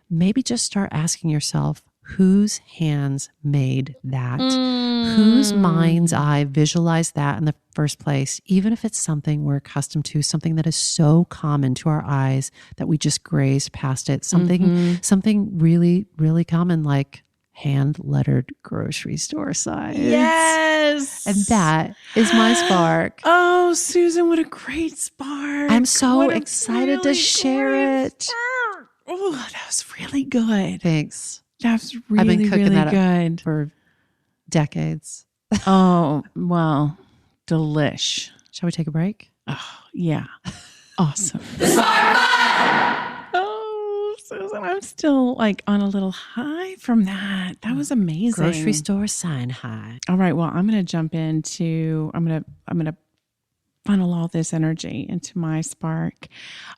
maybe just start asking yourself, whose hands made that? Whose mind's eye visualized that in the first place? Even if it's something we're accustomed to, something that is so common to our eyes that we just grazed past it, something really, really common, like hand-lettered grocery store signs. Yes. And that is my spark. Oh, Susan, what a great spark. I'm so excited to share it. Oh, that was really good. Thanks. That's really, I've been cooking really that good. up for decades. Oh, well, delish. Shall we take a break? Oh, yeah. Awesome. Oh, Susan, I'm still like on a little high from that. That was amazing. Grocery store sign high. All right. Well, I'm going to jump into, I'm going to funnel all this energy into my spark.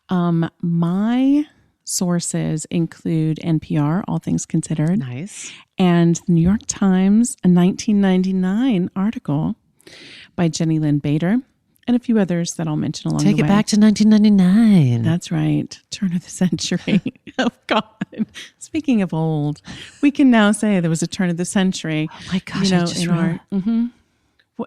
My sources include NPR, All Things Considered. Nice. And the New York Times, a 1999 article by Jenny Lynn Bader, and a few others that I'll mention along the way. Take it back to 1999. That's right. Turn of the century. Oh, God. Speaking of old, we can now say there was a turn of the century. Oh, my gosh. I just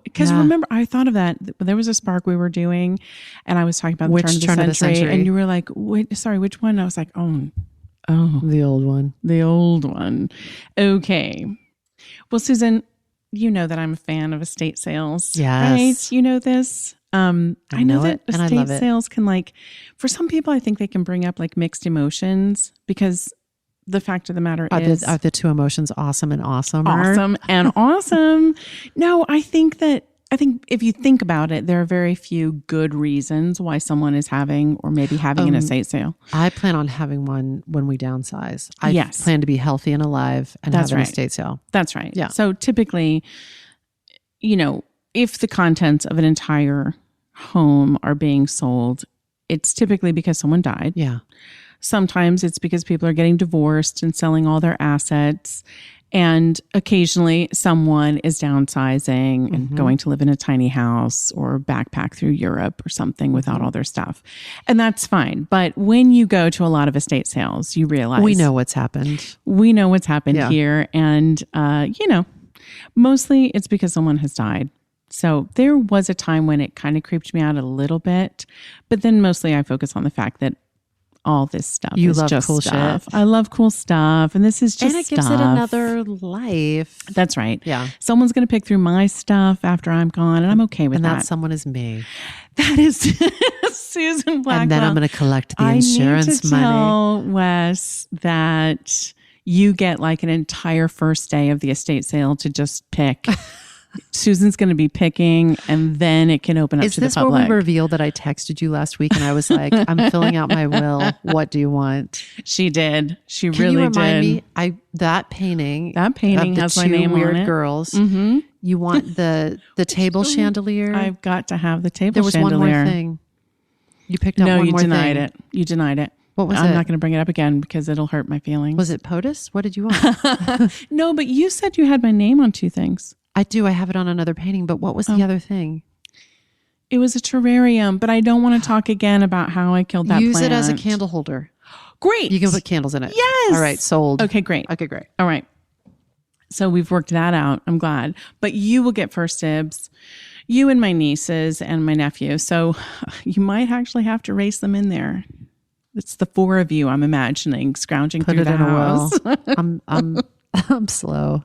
Because remember, I thought of that. There was a spark we were doing, and I was talking about the turn of the century, and you were like, "Wait, sorry, which one?" And I was like, "Oh, the old one, the old one." Okay. Well, Susan, you know that I'm a fan of estate sales. Yes, right? You know this. I know that and I estate love it. sales can, like, for some people, I think they can bring up like mixed emotions, because the fact of the matter is, are the two emotions awesome and awesome? Awesome and awesome. No, I think if you think about it, there are very few good reasons why someone is having or maybe having an estate sale. I plan on having one when we downsize. I plan to be healthy and alive and have an estate sale. That's right. Yeah. So typically, if the contents of an entire home are being sold, it's typically because someone died. Yeah. Sometimes it's because people are getting divorced and selling all their assets. And occasionally someone is downsizing and going to live in a tiny house or backpack through Europe or something without all their stuff. And that's fine. But when you go to a lot of estate sales, you realize we know what's happened. We know what's happened here. And, mostly it's because someone has died. So there was a time when it kind of creeped me out a little bit. But then mostly I focus on the fact that all this stuff is love just cool stuff. shit. I love cool stuff. And this is just and it gives stuff. it another life. That's right. Yeah. Someone's going to pick through my stuff after I'm gone, and I'm okay with and that. that someone is me. That is Susan Blackwell. And then I'm going to collect the insurance money. Tell Wes that you get like an entire first day of the estate sale to just pick Susan's going to be picking, and then it can open up Is to the this public. where we revealed that I texted you last week and I was like, I'm filling out my will. What do you want? She did. She Can really you remind did. me? That painting. That painting of the has my two name weird on it. girls. Mm-hmm. You want the table chandelier? I've got to have the table There was chandelier. one more thing. You picked up No, one you more denied thing. it. You denied it. What was I'm it? not going to bring it up again because it'll hurt my feelings. Was it POTUS? What did you want? No, but you said you had my name on 2 things. I do. I have it on another painting, but what was the other thing? It was a terrarium, but I don't want to talk again about how I killed that Use plant. it as a candle holder. Great. You can put candles in it. Yes. All right. Sold. Okay, great. Okay, great. All right. So we've worked that out. I'm glad. But you will get first dibs. You and my nieces and my nephew. So you might actually have to race them in there. It's the 4 of you, I'm imagining, scrounging Put through it the in a house. well. I'm slow.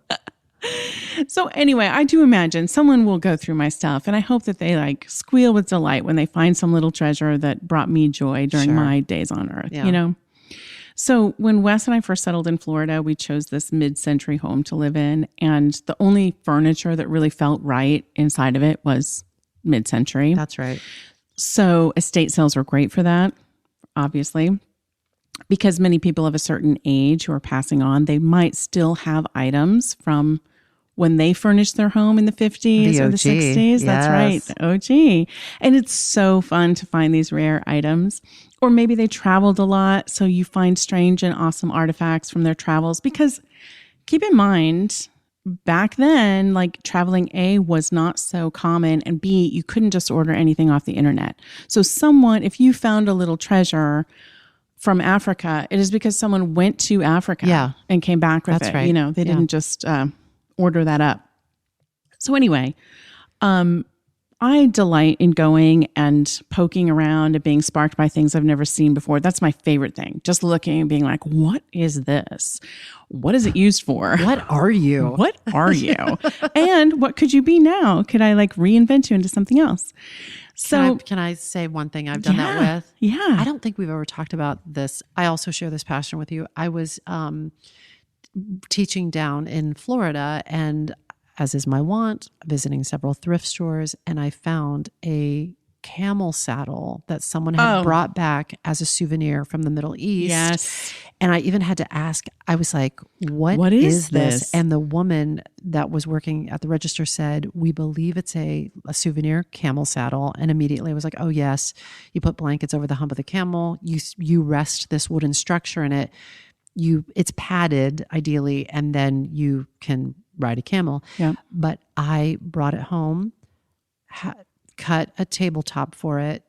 So anyway, I do imagine someone will go through my stuff, and I hope that they like squeal with delight when they find some little treasure that brought me joy during Sure. my days on earth, Yeah. you know? So when Wes and I first settled in Florida, we chose this mid-century home to live in, and the only furniture that really felt right inside of it was mid-century. That's right. So estate sales were great for that, obviously, because many people of a certain age who are passing on, they might still have items from when they furnished their home in the 50s The or the OG. 60s. That's right, Yes. the OG. And it's so fun to find these rare items. Or maybe they traveled a lot, so you find strange and awesome artifacts from their travels. Because keep in mind, back then, like traveling A was not so common, and B, you couldn't just order anything off the internet. So someone, if you found a little treasure from Africa, it is because someone went to Africa Yeah. and came back with That's it. right. You know, they Yeah. didn't just order that up. So anyway, I delight in going and poking around and being sparked by things I've never seen before. That's my favorite thing. Just looking and being like, what is this? What is it used for? What are you? What are you? And what could you be now? Could I like reinvent you into something else? So Can I say one thing I've done that yeah, with? yeah. I don't think we've ever talked about this. I also share this passion with you. I was teaching down in Florida, and as is my wont, visiting several thrift stores, and I found a camel saddle that someone had brought back as a souvenir from the Middle East. Yes. And I even had to ask, I was like, what is this? And the woman that was working at the register said, we believe it's a souvenir camel saddle. And immediately I was like, oh yes, you put blankets over the hump of the camel. You rest this wooden structure in it. It's padded ideally, and then you can ride a camel. Yeah. But I brought it home, cut a tabletop for it,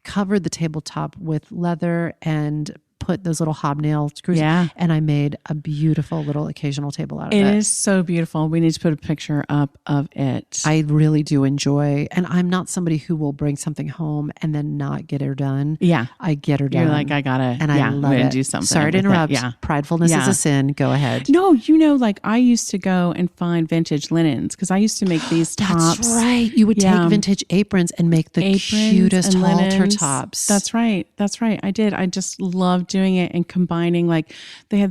covered the tabletop with leather, and put those little hobnail screws. Yeah. And I made a beautiful little occasional table out of It it. is so beautiful. We need to put a picture up of it. I really do enjoy, and I'm not somebody who will bring something home and then not get her done. Yeah. I get her done. You're like, I gotta, and I love it. do something. Sorry to with it. interrupt. Yeah. Pridefulness is Yeah. a sin. Go ahead. No, you know, like I used to go and find vintage linens because I used to make these tops. That's right. You would Yeah. take vintage aprons and make the Aprons cutest and halter linens. tops. That's right. That's right. I did. I just loved doing it and combining, like they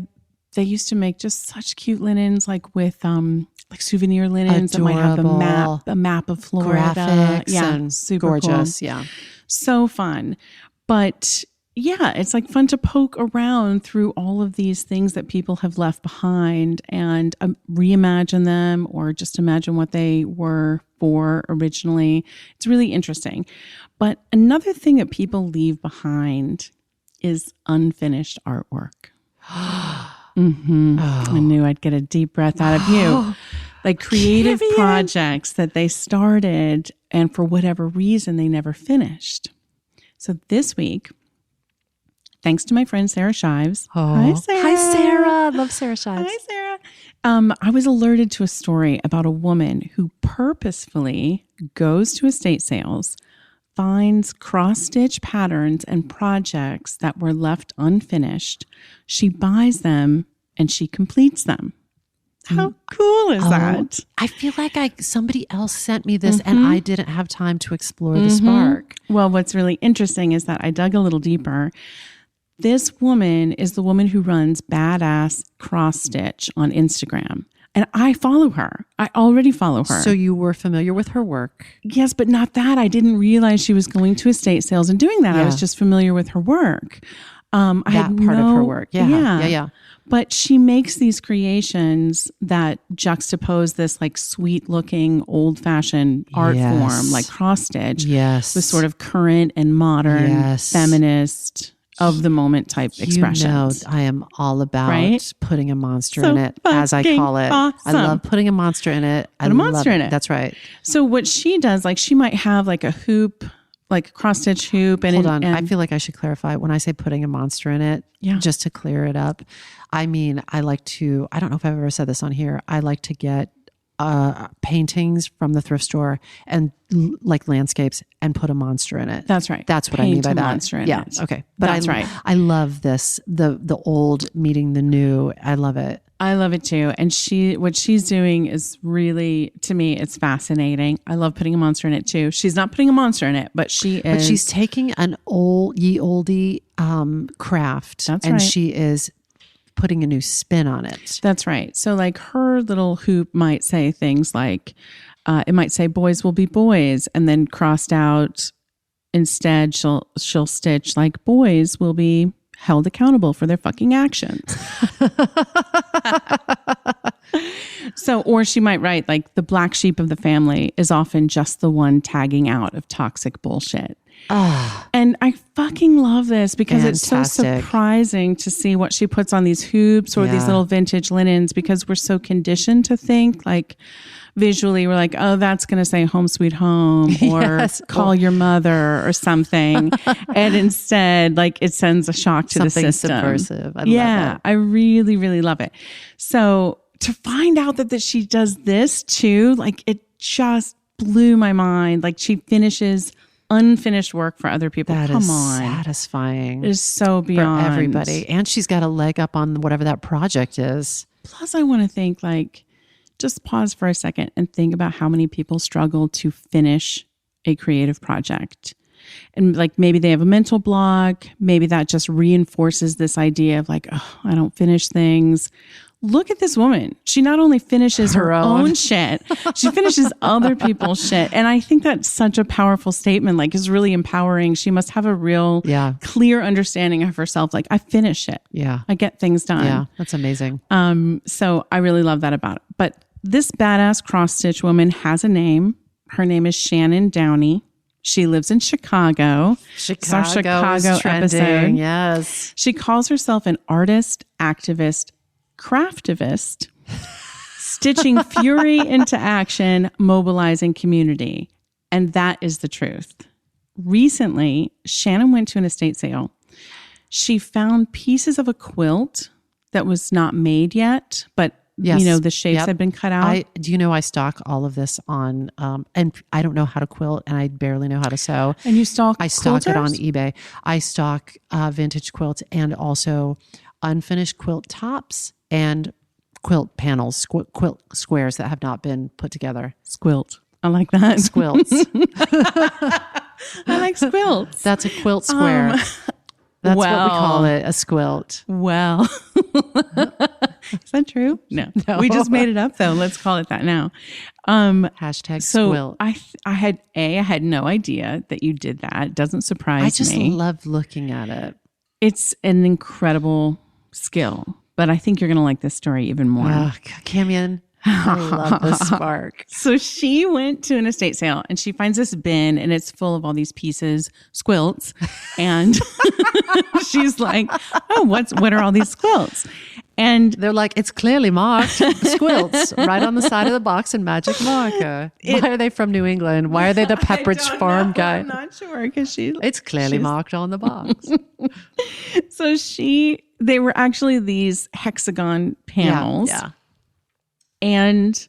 used to make just such cute linens, like with like souvenir linens that might have Adorable. a map of Florida. graphics Yeah, and super gorgeous. cool. Yeah. So fun. But yeah, it's like fun to poke around through all of these things that people have left behind and reimagine them, or just imagine what they were for originally. It's really interesting. But another thing that people leave behind is unfinished artwork. Mm-hmm. I knew I'd get a deep breath out of you. Like creative projects that they started and for whatever reason they never finished. So this week, thanks to my friend Sarah Shives. Hi, Sarah. Hi, Sarah. Love Sarah Shives. Hi, Sarah. I was alerted to a story about a woman who purposefully goes to estate sales, finds cross-stitch patterns and projects that were left unfinished. She buys them and she completes them. How cool is that? I feel like somebody else sent me this and I didn't have time to explore the spark. Well, what's really interesting is that I dug a little deeper. This woman is the woman who runs Badass Cross Stitch on Instagram. And I follow her. I already follow her. So you were familiar with her work. Yes, but not that. I didn't realize she was going to estate sales and doing that. I was just familiar with her work. I had Part of her work. Yeah. But she makes these creations that juxtapose this like sweet looking old fashioned art form, like cross stitch, with sort of current and modern, feminist, of the moment type expressions. I am all about putting a monster in it, as I call it. Awesome. I love putting a monster in it. Put a monster in it. That's right. So what she does, like she might have like a hoop, like a cross stitch hoop. And hold on, I feel like I should clarify when I say putting a monster in it. Just to clear it up, I mean I like to. I don't know if I've ever said this on here. I like to get paintings from the thrift store and like landscapes and put a monster in it. That's right. That's what I mean by that. Monster in it. Okay. But that's right. I love this. The old meeting the new. I love it. I love it too. And what she's doing is really, to me, it's fascinating. I love putting a monster in it too. She's not putting a monster in it, but she's taking an oldie craft. That's and right. she is putting a new spin on it. That's right. So like her little hoop might say things like, it might say boys will be boys, and then crossed out instead she'll stitch like boys will be held accountable for their fucking actions. So, or she might write like the black sheep of the family is often just the one tagging out of toxic bullshit. And I fucking love this because it's so surprising to see what she puts on these hoops or these little vintage linens, because we're so conditioned to think like visually we're like, oh, that's going to say home sweet home or call your mother or something. And instead like it sends a shock to the system. Subversive. I love it. I really, really love it. So to find out that she does this too, like it just blew my mind. Like she finishes unfinished work for other people. That Come is on. satisfying. It is so beyond. For everybody. And she's got a leg up on whatever that project is. Plus, I want to think like, just pause for a second and think about how many people struggle to finish a creative project. And like maybe they have a mental block. Maybe that just reinforces this idea of like, oh, I don't finish things. Look at this woman. She not only finishes her own shit, she finishes other people's shit. And I think that's such a powerful statement. Like, it's really empowering. She must have a real clear understanding of herself. Like, I finish it. Yeah. I get things done. Yeah. That's amazing. So I really love that about it. But this badass cross-stitch woman has a name. Her name is Shannon Downey. She lives in Chicago. It's our Chicago episode. Yes. She calls herself an artist, activist, craftivist, stitching fury into action, mobilizing community. And that is the truth. Recently, Shannon went to an estate sale. She found pieces of a quilt that was not made yet, but you know, the shapes had been cut out. Do you know I stock all of this on, and I don't know how to quilt and I barely know how to sew. And you stock I stock quilters? it on eBay. I stock vintage quilts and also unfinished quilt tops and quilt panels, quilt squares that have not been put together. Squilt. I like that. Squilts. I like squilts. That's a quilt square. That's what we call it, a squilt. Well, is that true? No. We just made it up though. Let's call it that now. Hashtag squilt. I had no idea that you did that. It doesn't surprise me. I just love looking at it. It's an incredible skill, but I think you're going to like this story even more. Camion, I love the spark. So she went to an estate sale and she finds this bin and it's full of all these pieces, squilts. And she's like, oh, what are all these squilts? And they're like, it's clearly marked squilts right on the side of the box in magic marker. Why are they from New England? Why are they the Pepperidge Farm guy? I'm not sure because it's clearly marked on the box. So they were actually these hexagon panels. Yeah. And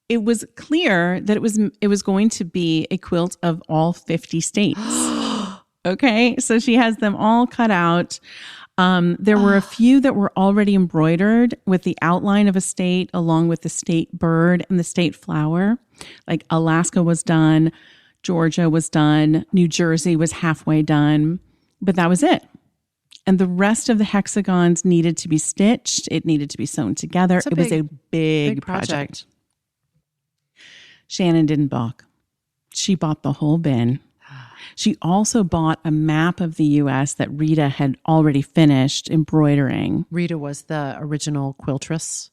it was clear that it was going to be a quilt of all 50 states. Okay. So she has them all cut out. There were a few that were already embroidered with the outline of a state along with the state bird and the state flower. Like Alaska was done. Georgia was done. New Jersey was halfway done. But that was it. and the rest of the hexagons needed to be stitched. It needed to be sewn together. It was a big project. Shannon didn't balk. She bought the whole bin. She also bought a map of the U.S. that Rita had already finished embroidering. Rita was the original quiltress.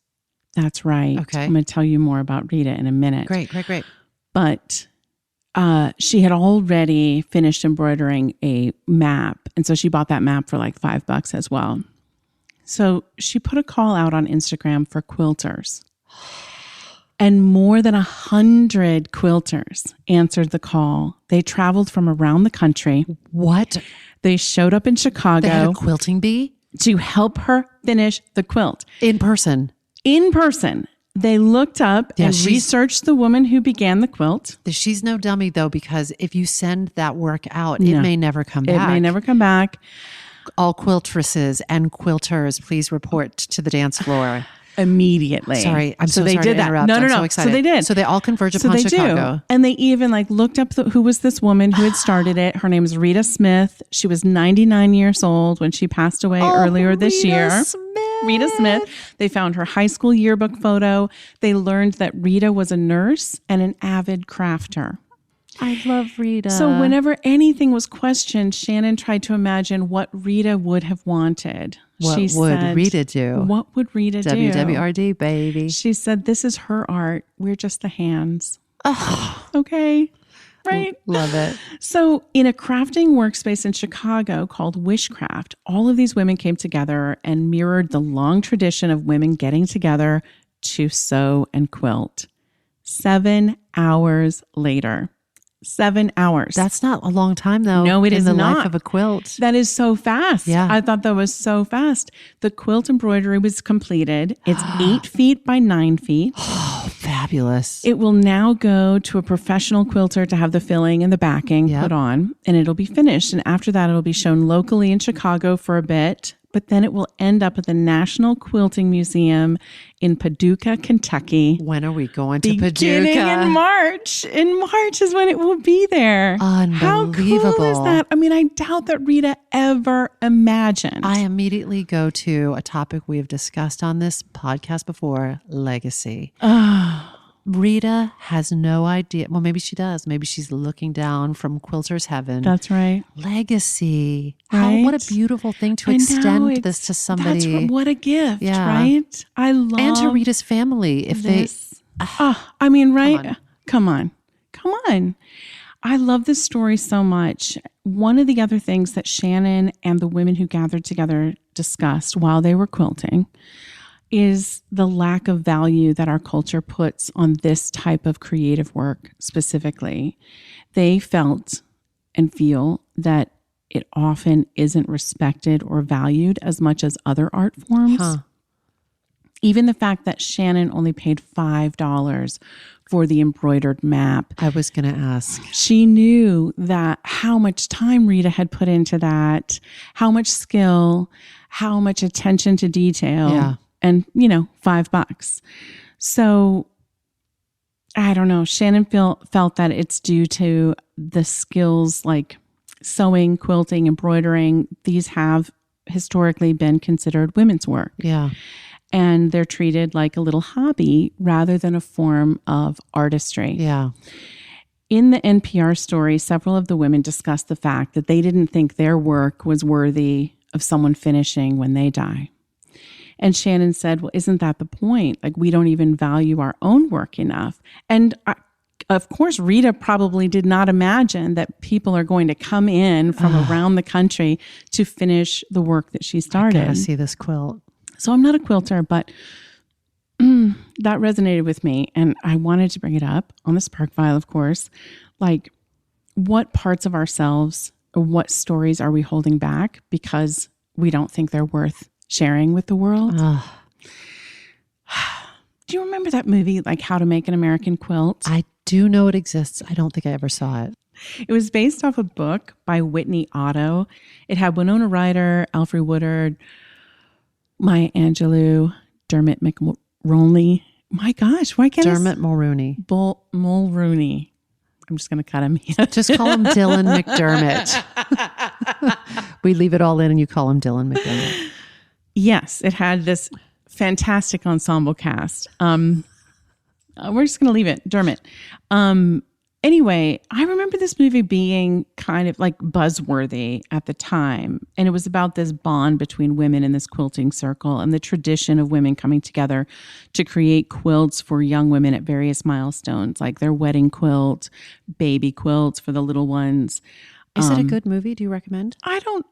That's right. Okay. I'm going to tell you more about Rita in a minute. Great. But she had already finished embroidering a map. And so she bought that map for like $5 as well. So she put a call out on Instagram for quilters. And more than 100 quilters answered the call. They traveled from around the country. What? They showed up in Chicago. They had a quilting bee? To help her finish the quilt. In person. They looked up and researched the woman who began the quilt. She's no dummy, though, because if you send that work out, it may never come back. It may never come back. All quiltresses and quilters, please report to the dance floor. Immediately. Sorry, I'm so they sorry did to that. interrupt. No, I'm so excited. So they did. So they all converge upon Chicago. And they even looked up who was this woman who had started it. Her name is Rita Smith. She was 99 years old when she passed away earlier this year. Rita Smith. They found her high school yearbook photo. They learned that Rita was a nurse and an avid crafter. I love Rita. So whenever anything was questioned, Shannon tried to imagine what Rita would have wanted. What would Rita do? What would Rita do? WWRD, baby. She said, this is her art. We're just the hands. Oh. Okay. Right? Love it. So in a crafting workspace in Chicago called Wishcraft, all of these women came together and mirrored the long tradition of women getting together to sew and quilt. 7 hours later. 7 hours. That's not a long time, though. No, it is in the not. life of a quilt. That is so fast. Yeah. I thought that was so fast. The quilt embroidery was completed. It's 8 feet by 9 feet. Oh, fabulous. It will now go to a professional quilter to have the filling and the backing put on, and it'll be finished. And after that, it'll be shown locally in Chicago for a bit. But then it will end up at the National Quilting Museum in Paducah, Kentucky. When are we going to Beginning Paducah? in March. In March is when it will be there. Unbelievable. How cool is that? I mean, I doubt that Rita ever imagined. I immediately go to a topic we have discussed on this podcast before, legacy. Rita has no idea. Well, maybe she does. Maybe she's looking down from quilter's heaven. That's right. Legacy. Right? What a beautiful thing to extend this to somebody. What a gift, Yeah. right? I love And to Rita's family. If this. I mean, right? Come on. I love this story so much. One of the other things that Shannon and the women who gathered together discussed while they were quilting is the lack of value that our culture puts on this type of creative work specifically. They felt and feel that it often isn't respected or valued as much as other art forms. Even the fact that Shannon only paid $5 for the embroidered map. I was going to ask. She knew that how much time Rita had put into that, how much skill, how much attention to detail. Yeah. And, $5. So I don't know. Shannon felt that it's due to the skills like sewing, quilting, embroidering. These have historically been considered women's work. Yeah. And they're treated like a little hobby rather than a form of artistry. Yeah. In the NPR story, several of the women discussed the fact that they didn't think their work was worthy of someone finishing when they die. And Shannon said, well, isn't that the point? Like, we don't even value our own work enough. And of course, Rita probably did not imagine that people are going to come in from around the country to finish the work that she started. I gotta see this quilt. So I'm not a quilter, but that resonated with me. And I wanted to bring it up on the Spark File, of course. Like, what parts of ourselves, or what stories are we holding back because we don't think they're worth sharing with the world? Do you remember that movie, like How to Make an American Quilt? I do know it exists. I don't think I ever saw it. It was based off a book by Whitney Otto. It had Winona Ryder, Alfre Woodard, Maya Angelou, Dermot McRoney. My gosh, why can't Dermot Mulrooney. Mulrooney. I'm just going to cut him. Just call him Dylan McDermott. We leave it all in and you call him Dylan McDermott. Yes, it had this fantastic ensemble cast. We're just going to leave it, Dermot. Anyway, I remember this movie being kind of like buzzworthy at the time. And it was about this bond between women in this quilting circle and the tradition of women coming together to create quilts for young women at various milestones, like their wedding quilt, baby quilts for the little ones. Is it a good movie? Do you recommend? I don't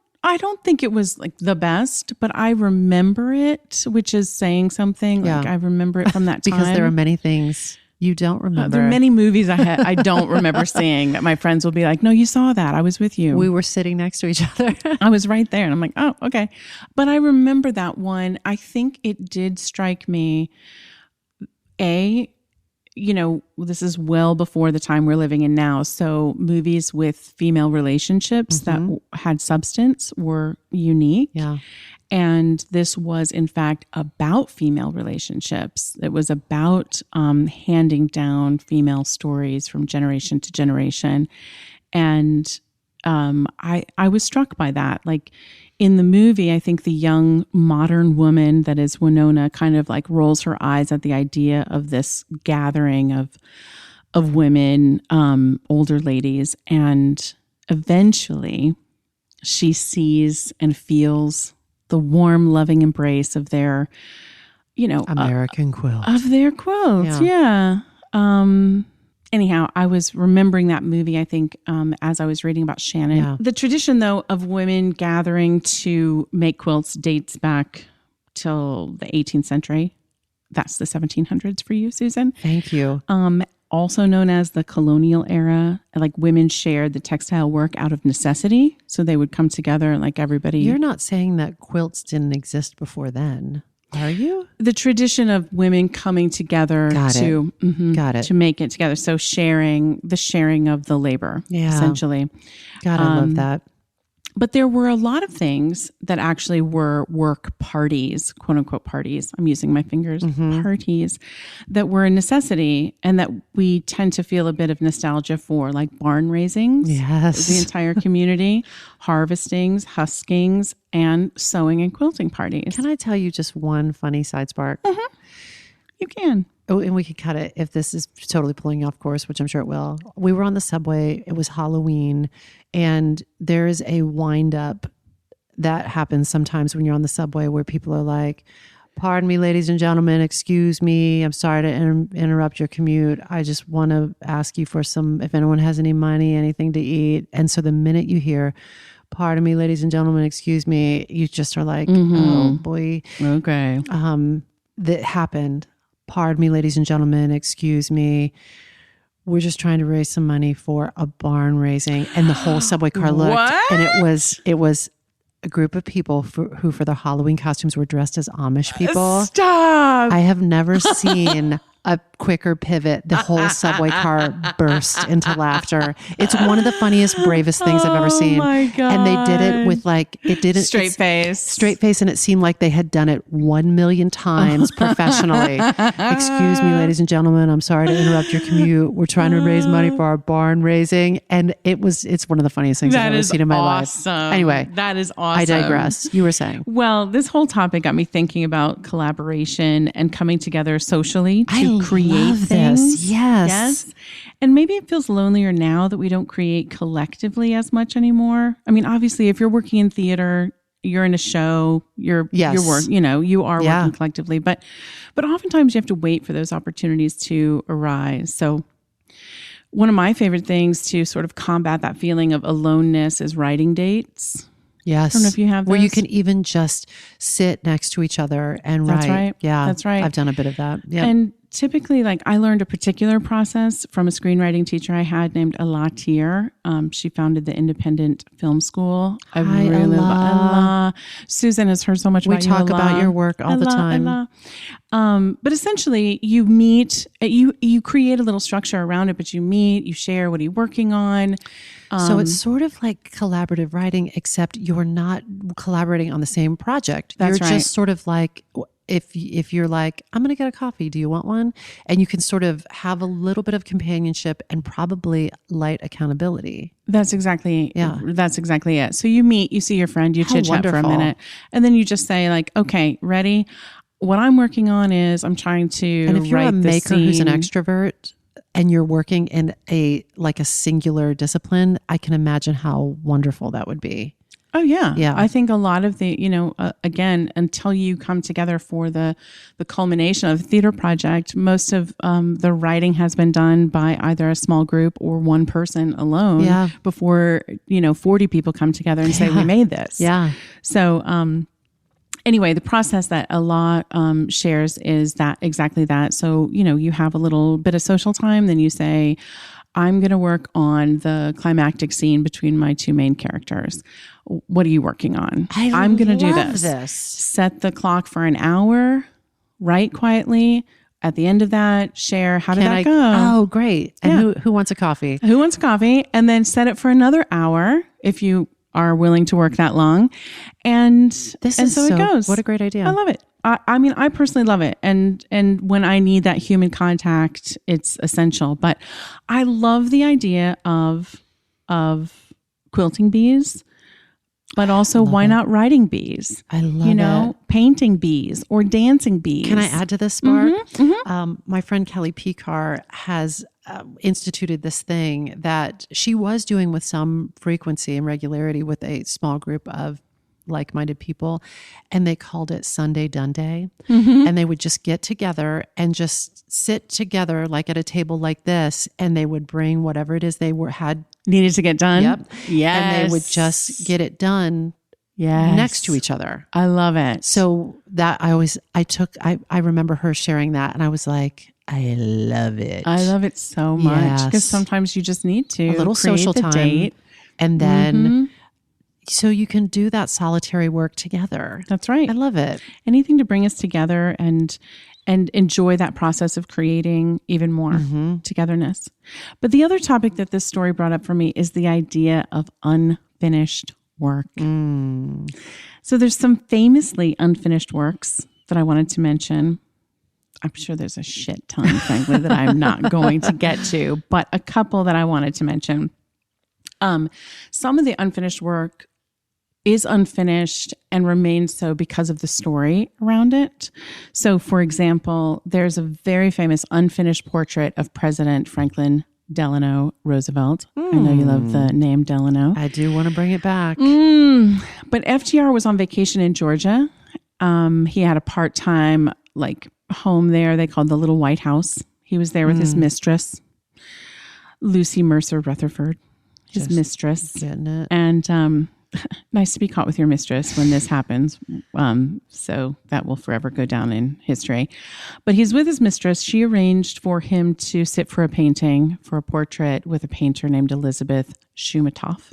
think it was like the best, but I remember it, which is saying something. Yeah. Like I remember it from that time. Because there are many things you don't remember. There are many movies I don't remember seeing that my friends will be like, no, you saw that. I was with you. We were sitting next to each other. I was right there. And I'm like, oh, okay. But I remember that one. I think it did strike me, this is well before the time we're living in now. So movies with female relationships that had substance were unique. Yeah. And this was, in fact, about female relationships. It was about handing down female stories from generation to generation. And I was struck by that. Like in the movie, I think the young modern woman that is Winona kind of like rolls her eyes at the idea of this gathering of women, older ladies. And eventually she sees and feels the warm, loving embrace of their, American quilt. Of their quilts. Yeah. Anyhow, I was remembering that movie, I think, as I was reading about Shannon. Yeah. The tradition, though, of women gathering to make quilts dates back till the 18th century. That's the 1700s for you, Susan. Thank you. Also known as the colonial era, like women shared the textile work out of necessity. So they would come together like everybody. You're not saying that quilts didn't exist before then, are you? The tradition of women coming together to make it together. So sharing of the labor, essentially. God, I love that. But there were a lot of things that actually were work parties, quote unquote parties. I'm using my fingers, parties that were a necessity and that we tend to feel a bit of nostalgia for, like barn raisings. Yes. The entire community, harvestings, huskings, and sewing and quilting parties. Can I tell you just one funny side spark? You can. Oh, and we could cut it if this is totally pulling you off course, which I'm sure it will. We were on the subway. It was Halloween. And there is a wind up that happens sometimes when you're on the subway where people are like, pardon me, ladies and gentlemen, excuse me. I'm sorry to interrupt your commute. I just want to ask you for if anyone has any money, anything to eat. And so the minute you hear, pardon me, ladies and gentlemen, excuse me, you just are like, oh boy. Okay. That happened. Pardon me, ladies and gentlemen, excuse me. We're just trying to raise some money for a barn raising. And the whole subway car looked. What? And it was a group of people who for their Halloween costumes were dressed as Amish people. Stop. I have never seen a quicker pivot. The whole subway car burst into laughter. It's one of the funniest, bravest things I've ever seen. Oh my God. And they did it with straight face. And it seemed like they had done it 1 million times professionally. Excuse me, ladies and gentlemen, I'm sorry to interrupt your commute. We're trying to raise money for our barn raising. And it's one of the funniest things I've ever seen in my life. Anyway, that is awesome. I digress. You were saying. Well, this whole topic got me thinking about collaboration and coming together socially to create things. Yes. And maybe it feels lonelier now that we don't create collectively as much anymore. I mean, obviously, if you're working in theater, you're in a show, you are working collectively, but oftentimes you have to wait for those opportunities to arise. So one of my favorite things to sort of combat that feeling of aloneness is writing dates. Yes. I don't know if you have those. Where you can even just sit next to each other and write. That's right. Yeah. That's right. I've done a bit of that. Yeah. And typically, like I learned a particular process from a screenwriting teacher I had named Alatier. She founded the Independent Film School. Hi, Allah. Susan has heard so much about you. We talk about your work all the time. But essentially, you meet, you create a little structure around it, but you meet, you share, what are you working on? So it's sort of like collaborative writing, except you're not collaborating on the same project. That's you're right. just sort of like if you're like, I'm going to get a coffee, do you want one? And you can sort of have a little bit of companionship and probably light accountability. That's exactly it. So you meet, you see your friend, you chit chat for a wonderful. minute, and then you just say like, okay, ready? What I'm working on is I'm trying to And if you're write a the maker who's an scene. extrovert and you're working in a singular discipline, I can imagine how wonderful that would be. Oh yeah. Yeah. I think a lot of the, again, until you come together for the culmination of the theater project, most of the writing has been done by either a small group or one person alone Yeah. before, 40 people come together and say, we made this. Yeah. So, anyway, the process that a lot shares is that exactly that. So, you have a little bit of social time, then you say, I'm going to work on the climactic scene between my two main characters. What are you working on? I'm going to do this. Set the clock for an hour, write quietly. At the end of that, share, how did that go? Oh, great. And who wants a coffee? Who wants coffee? And then set it for another hour if you are willing to work that long. And so it goes. What a great idea. I love it. I mean, I personally love it. And when I need that human contact, it's essential. But I love the idea of quilting bees, but also why not writing bees? I love it. Painting bees or dancing bees. Can I add to this, Spark? My friend Kelly Picar has instituted this thing that she was doing with some frequency and regularity with a small group of like-minded people, and they called it Sunday Dun Day. And they would just get together and just sit together like at a table like this, and they would bring whatever it is they needed to get done. Yep. Yes. And they would just get it done next to each other. I love it. So that I remember her sharing that, and I was like, I love it. I love it so much because Yes. sometimes you just need to A little create social the time. date. And then so you can do that solitary work together. That's right. I love it. Anything to bring us together and enjoy that process of creating even more togetherness. But the other topic that this story brought up for me is the idea of unfinished work. So there's some famously unfinished works that I wanted to mention. I'm sure there's a shit ton, frankly, that I'm not going to get to, but a couple that I wanted to mention. Some of the unfinished work is unfinished and remains so because of the story around it. So, for example, there's a very famous unfinished portrait of President Franklin Delano Roosevelt. I know you love the name Delano. I do want to bring it back. But FDR was on vacation in Georgia. He had a part-time home there they called the Little White House. He was there with his mistress, Lucy Mercer Rutherford, his mistress. Getting it. And nice to be caught with your mistress when this happens. So that will forever go down in history. But he's with his mistress. She arranged for him to sit for a portrait with a painter named Elizabeth Shumatoff.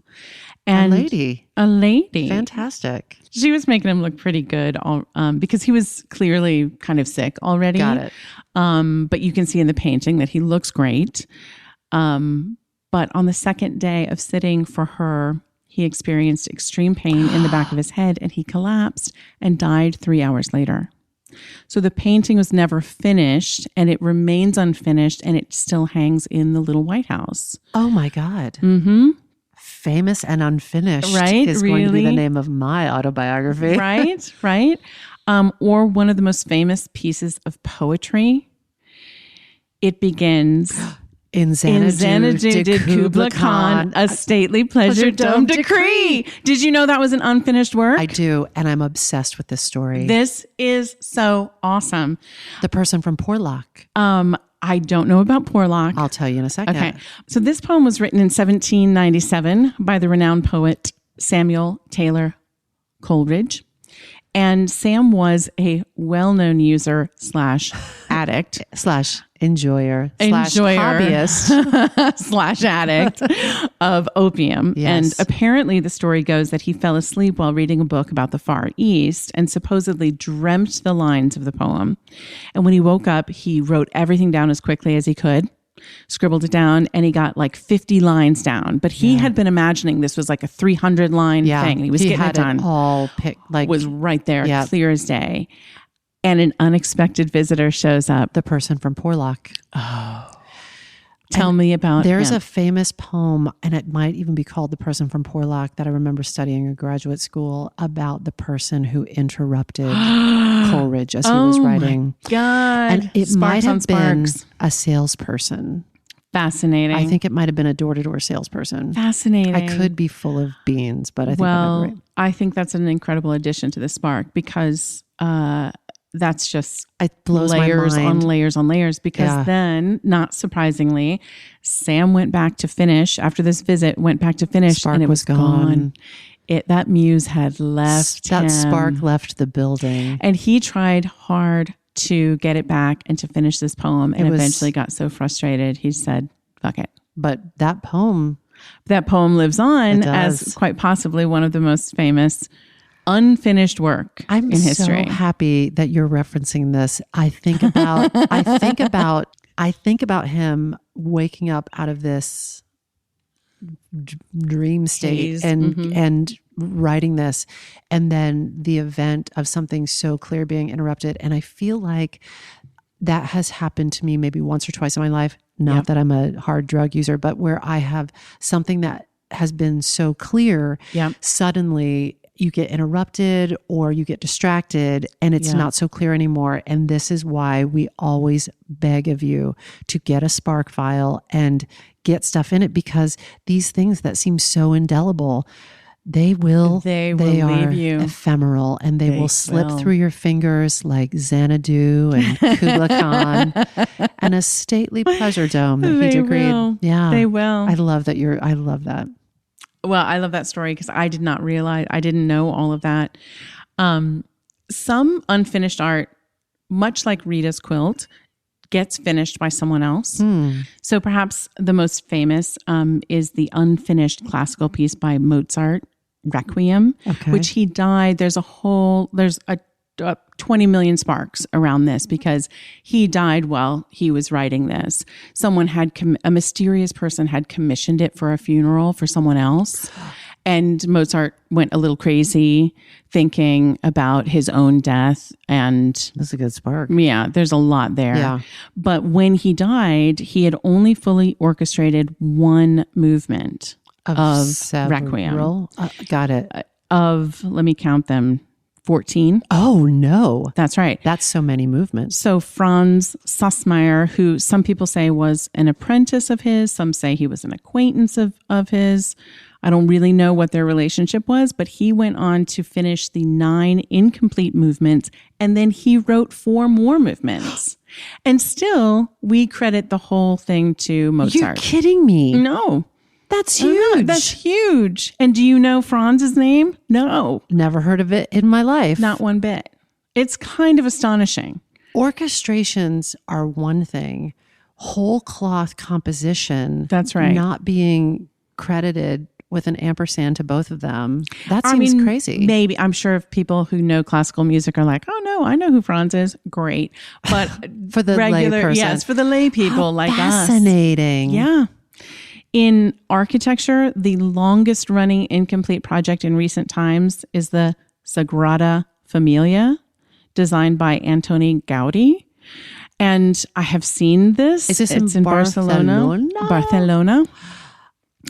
And A lady. Fantastic. Fantastic. She was making him look pretty good because he was clearly kind of sick already. Got it. But you can see in the painting that he looks great. But on the second day of sitting for her, he experienced extreme pain in the back of his head and he collapsed and died 3 hours later. So the painting was never finished and it remains unfinished and it still hangs in the Little White House. Oh my God. Famous and Unfinished Right? is going to be the Really? name of my autobiography. Right. Or one of the most famous pieces of poetry. It begins... In Xanadu did Kubla Khan a stately pleasure dome decree. Did you know that was an unfinished work? I do, and I'm obsessed with this story. This is so awesome. The person from Porlock. I don't know about Porlock. I'll tell you in a second. Okay. So this poem was written in 1797 by the renowned poet Samuel Taylor Coleridge. And Sam was a well-known user / addict / enjoyer / hobbyist / addict of opium. Yes. And apparently the story goes that he fell asleep while reading a book about the Far East and supposedly dreamt the lines of the poem. And when he woke up, he wrote everything down as quickly as he could, scribbled it down, and he got 50 lines down. But he had been imagining this was a 300 line thing. He was getting had it done. All picked, Was right there, Yeah. clear as day. and an unexpected visitor shows up. The person from Porlock. Tell me about There's him. a famous poem, and it might even be called The Person from Porlock, that I remember studying in graduate school about the person who interrupted Coleridge as he was writing. God. And it Sparks might on have been sparks. a salesperson. Fascinating. I think it might have been a door-to-door salesperson. Fascinating. I could be full of beans, but I think I'm right. I think that's an incredible addition to the Spark because that's just It blows layers my on mind. layers on layers. Because then, not surprisingly, Sam went back to finish after this visit. Went back to finish, Spark and it was gone. That muse had left. That him. spark left the building. And he tried hard to get it back and to finish this poem, and eventually got so frustrated he said, "Fuck it." But that poem lives on It does. as quite possibly one of the most famous unfinished work I'm in history. so happy that you're referencing this. I think about him waking up out of this dream state Haze. and writing this, and then the event of something so clear being interrupted. And I feel like that has happened to me maybe once or twice in my life. Not that I'm a hard drug user, but where I have something that has been so clear, suddenly you get interrupted or you get distracted and it's not so clear anymore. And this is why we always beg of you to get a Spark file and get stuff in it, because these things that seem so indelible, they are leave you. ephemeral, and they will slip through your fingers like Xanadu and Kubla Khan and a stately pleasure dome that he decreed. Will. Yeah, They will. I love that. I love that. Well, I love that story because I did not realize, I didn't know all of that. Some unfinished art, much like Rita's quilt, gets finished by someone else. So perhaps the most famous is the unfinished classical piece by Mozart, Requiem, which he died. There's a 20 million sparks around this because he died while he was writing this. Someone a mysterious person had commissioned it for a funeral for someone else. And Mozart went a little crazy thinking about his own death. And That's a good spark. yeah, there's a lot there. Yeah. But when he died, he had only fully orchestrated one movement of Requiem. Got it. Let me count them, 14. Oh, no. That's right. That's so many movements. So Franz Sassmeyer, who some people say was an apprentice of his, some say he was an acquaintance of his. I don't really know what their relationship was, but he went on to finish the 9 incomplete movements, and then he wrote 4 more movements. And still, we credit the whole thing to Mozart. You're kidding me. No. That's huge. That's huge. And do you know Franz's name? No. Never heard of it in my life. Not one bit. It's kind of astonishing. Orchestrations are one thing. Whole cloth composition. That's right. Not being credited with an ampersand to both of them. That seems crazy. Maybe. I'm sure if people who know classical music are like, oh no, I know who Franz is. Great. But For the lay person. Yes, for the lay people like us. Fascinating. Yeah. In architecture, the longest running incomplete project in recent times is the Sagrada Familia, designed by Antoni Gaudi. And I have seen this. Is this it's in Barcelona? Barcelona.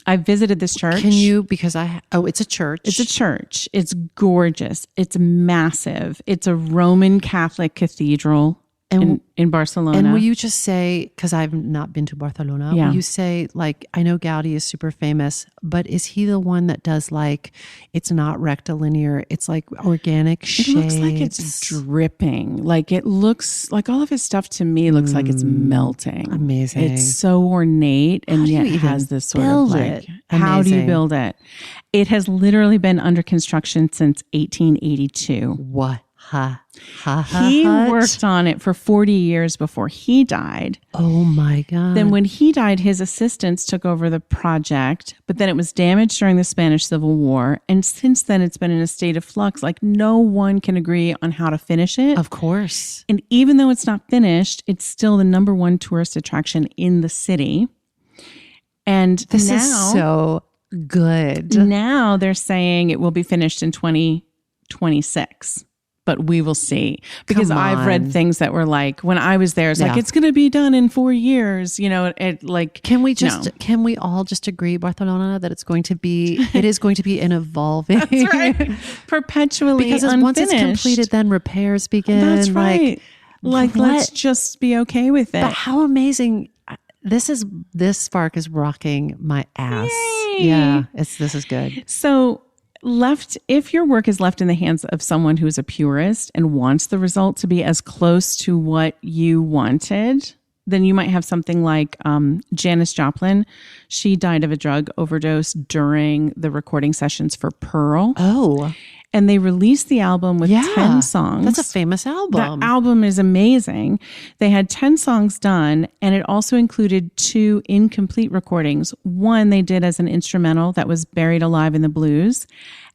I visited this church. Can you, because it's a church. It's a church. It's gorgeous. It's massive. It's a Roman Catholic cathedral in Barcelona. And will you just say, because I've not been to Barcelona, will you say, like, I know Gaudi is super famous, but is he the one that does, like, it's not rectilinear, it's like organic shapes? It looks like it's dripping. Like it looks like all of his stuff to me looks like it's melting. Amazing. It's so ornate and yet you has even this sort of build like, it? how do you Amazing. build it? It has literally been under construction since 1882. What? He worked on it for 40 years before he died. Oh my God. Then when he died, his assistants took over the project, but then it was damaged during the Spanish Civil War. And since then, it's been in a state of flux. Like no one can agree on how to finish it. Of course. And even though it's not finished, it's still the number 1 tourist attraction in the city. And This is so good. Now they're saying it will be finished in 2026. but we will see. Because Come I've read on. things that were like, when I was there, it's like, Yeah. it's going to be done in 4 years. You know, it like, Can we no. can we all just agree, Barcelona, that it is going to be an evolving. That's right. Perpetually Because unfinished. once it's completed, then repairs begin. That's right. Like let's what? just be okay with it. But how amazing. This spark is rocking my ass. Yay. Yeah, this is good. So if your work is left in the hands of someone who is a purist and wants the result to be as close to what you wanted, then you might have something like Janis Joplin. She died of a drug overdose during the recording sessions for Pearl. Oh, And they released the album with 10 songs. That's a famous album. That album is amazing. They had 10 songs done, and it also included 2 incomplete recordings. One they did as an instrumental that was Buried Alive in the Blues,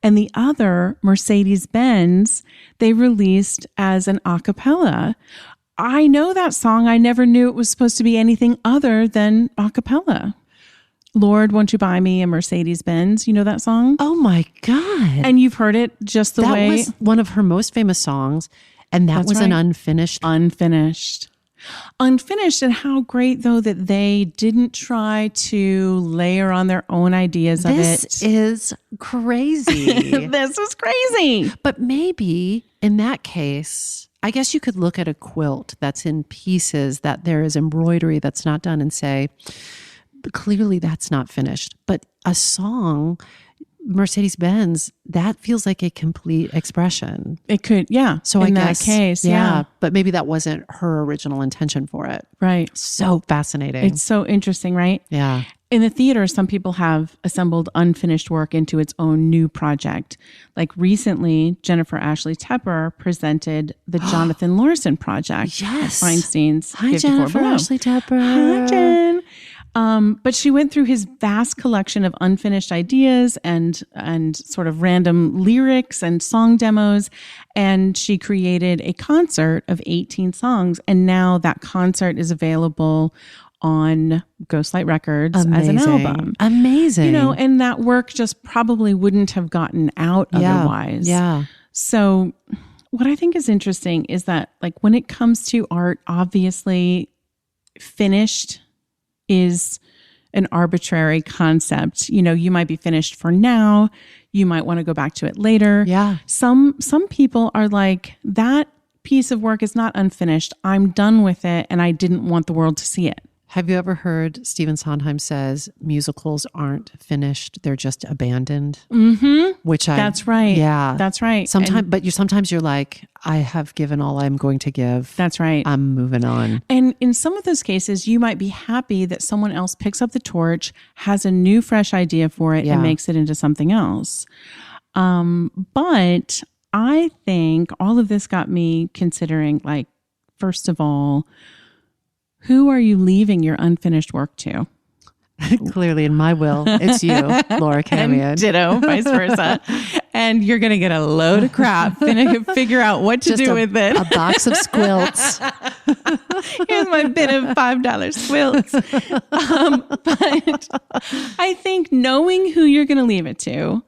and the other, Mercedes-Benz, they released as an a cappella. I know that song. I never knew it was supposed to be anything other than a cappella. Lord, won't you buy me a Mercedes-Benz? You know that song? Oh my God. And you've heard it just the that way... was one of her most famous songs. And that That's was an right. unfinished. Unfinished. And how great, though, that they didn't try to layer on their own ideas of it. This is crazy. This is crazy. But maybe in that case, I guess you could look at a quilt that's in pieces, that there is embroidery that's not done, and say, clearly that's not finished. But a song, Mercedes-Benz, that feels like a complete expression. It could, yeah. So in I that guess, case, yeah. But maybe that wasn't her original intention for it. Right. So fascinating. It's so interesting, right? Yeah. In the theater, some people have assembled unfinished work into its own new project. Like recently, Jennifer Ashley Tepper presented the Jonathan Larson project. Yes. Feinstein's Hi, 54 Jennifer Below. Ashley Tepper. Hi, Jen. But she went through his vast collection of unfinished ideas and sort of random lyrics and song demos. And she created a concert of 18 songs. And now that concert is available on Ghostlight Records as an album. Amazing. You know, and that work just probably wouldn't have gotten out otherwise. Yeah. So what I think is interesting is that, like, when it comes to art, obviously finished is an arbitrary concept. You know, you might be finished for now. You might want to go back to it later. Yeah. Some people are like, that piece of work is not unfinished. I'm done with it, and I didn't want the world to see it. Have you ever heard Stephen Sondheim says musicals aren't finished, they're just abandoned? Mm-hmm. That's right. Yeah. That's right. Sometimes you're like, I have given all I'm going to give. That's right. I'm moving on. And in some of those cases, you might be happy that someone else picks up the torch, has a new, fresh idea for it, and makes it into something else. But I think all of this got me considering, like, first of all, who are you leaving your unfinished work to? Clearly in my will, it's you, Laura Camion. Ditto, vice versa. And you're going to get a load of crap and figure out what to do with it. A box of squilts. Here's my bin of $5 squilts. But I think knowing who you're going to leave it to,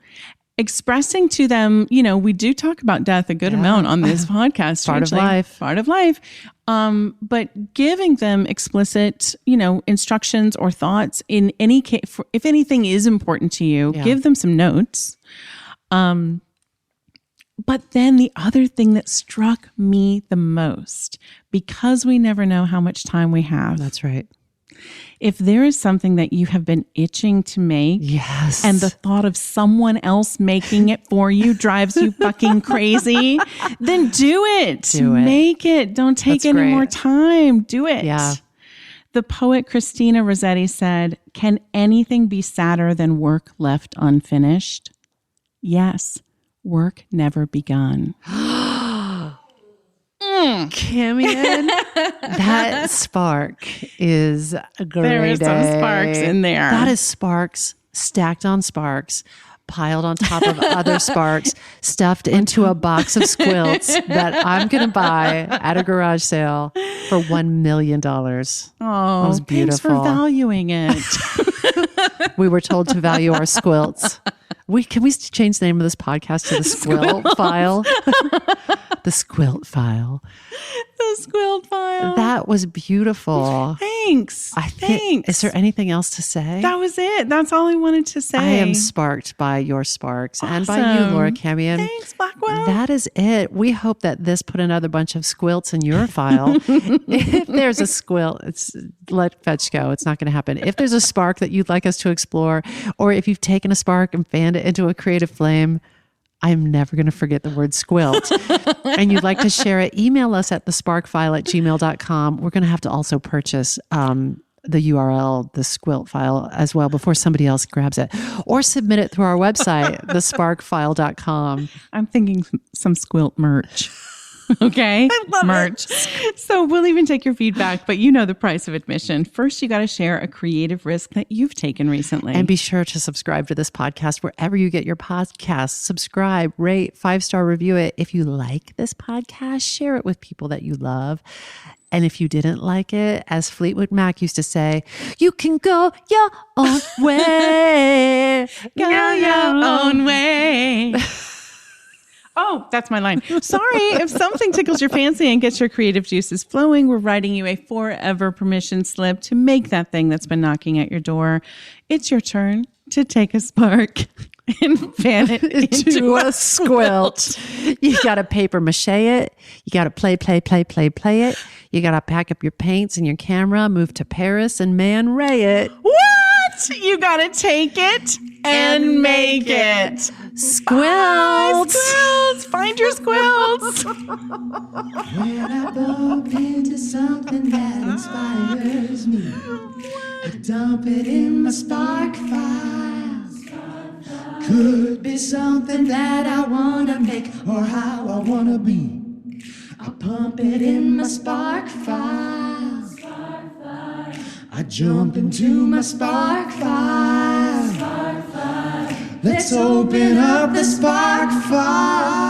expressing to them, you know, we do talk about death a good amount on this podcast. Part of life. Part of life. But giving them explicit, you know, instructions or thoughts in any case, if anything is important to you, give them some notes. But then the other thing that struck me the most, because we never know how much time we have. That's right. If there is something that you have been itching to make, yes, and the thought of someone else making it for you drives you fucking crazy, then do it. Make it. Don't take any more time. Do it. Yeah. The poet Christina Rossetti said, "Can anything be sadder than work left unfinished? Yes, work never begun." Camion, that spark is great. There is some sparks in there. That is sparks stacked on sparks, piled on top of other sparks, stuffed into a box of squilts that I'm going to buy at a garage sale for $1 million. Oh, that was beautiful. Thanks for valuing it. We were told to value our squilts. Can we change the name of this podcast to the Squilt File? The The squilt file. The squilt file. That was beautiful. Thanks. Thanks. Is there anything else to say? That was it. That's all I wanted to say. I am sparked by your sparks and by you, Awesome. Laura Camion. Thanks, Blackwell. That is it. We hope that this put another bunch of squilts in your file. If there's a squilt, let fetch go. It's not going to happen. If there's a spark that you'd like us to explore, or if you've taken a spark and fanned it into a creative flame, I'm never going to forget the word squilt. And you'd like to share it, email us at thesparkfile@gmail.com. We're going to have to also purchase the URL, the squilt file, as well before somebody else grabs it. Or submit it through our website, thesparkfile.com. I'm thinking some squilt merch. Okay? I love merch. So we'll even take your feedback, but you know the price of admission. First, you got to share a creative risk that you've taken recently. And be sure to subscribe to this podcast wherever you get your podcasts. Subscribe, rate, 5-star review it. If you like this podcast, share it with people that you love. And if you didn't like it, as Fleetwood Mac used to say, you can go your own way. Go your own way. Oh, that's my line. Sorry, if something tickles your fancy and gets your creative juices flowing, we're writing you a forever permission slip to make that thing that's been knocking at your door. It's your turn to take a spark and fan it into a squilt. You got to paper mache it. You got to play it. You got to pack up your paints and your camera, move to Paris and Man Ray it. What? You got to take it and make it. Squilts. Squilts. Find your squilts. When I bump into something that inspires me, I dump it in my spark file. Could be something that I want to make or how I want to be. I pump it in my spark file. I jump into my spark file. Let's open up the spark file.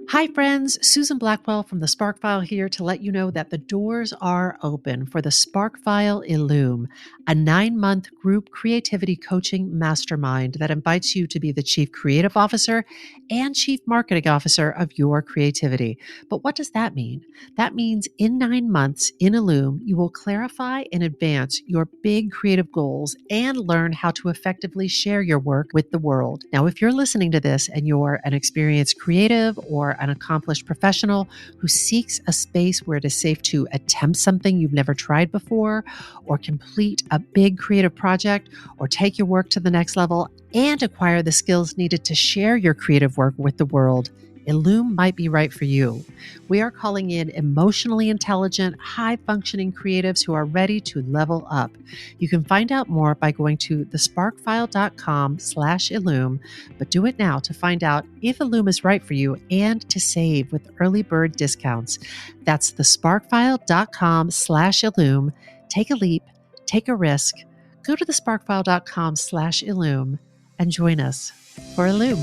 Hi, friends. Susan Blackwell from the Spark File here to let you know that the doors are open for the Spark File Illume, a 9-month group creativity coaching mastermind that invites you to be the chief creative officer and chief marketing officer of your creativity. But what does that mean? That means in 9 months in Illume, you will clarify and advance your big creative goals and learn how to effectively share your work with the world. Now, if you're listening to this and you're an experienced creative or an accomplished professional who seeks a space where it is safe to attempt something you've never tried before, or complete a big creative project, or take your work to the next level and acquire the skills needed to share your creative work with the world, Illume might be right for you. We are calling in emotionally intelligent, high-functioning creatives who are ready to level up. You can find out more by going to thesparkfile.com/Illume, but do it now to find out if Illume is right for you and to save with early bird discounts. That's thesparkfile.com/Illume. Take a leap, take a risk. Go to thesparkfile.com/Illume and join us for Illume.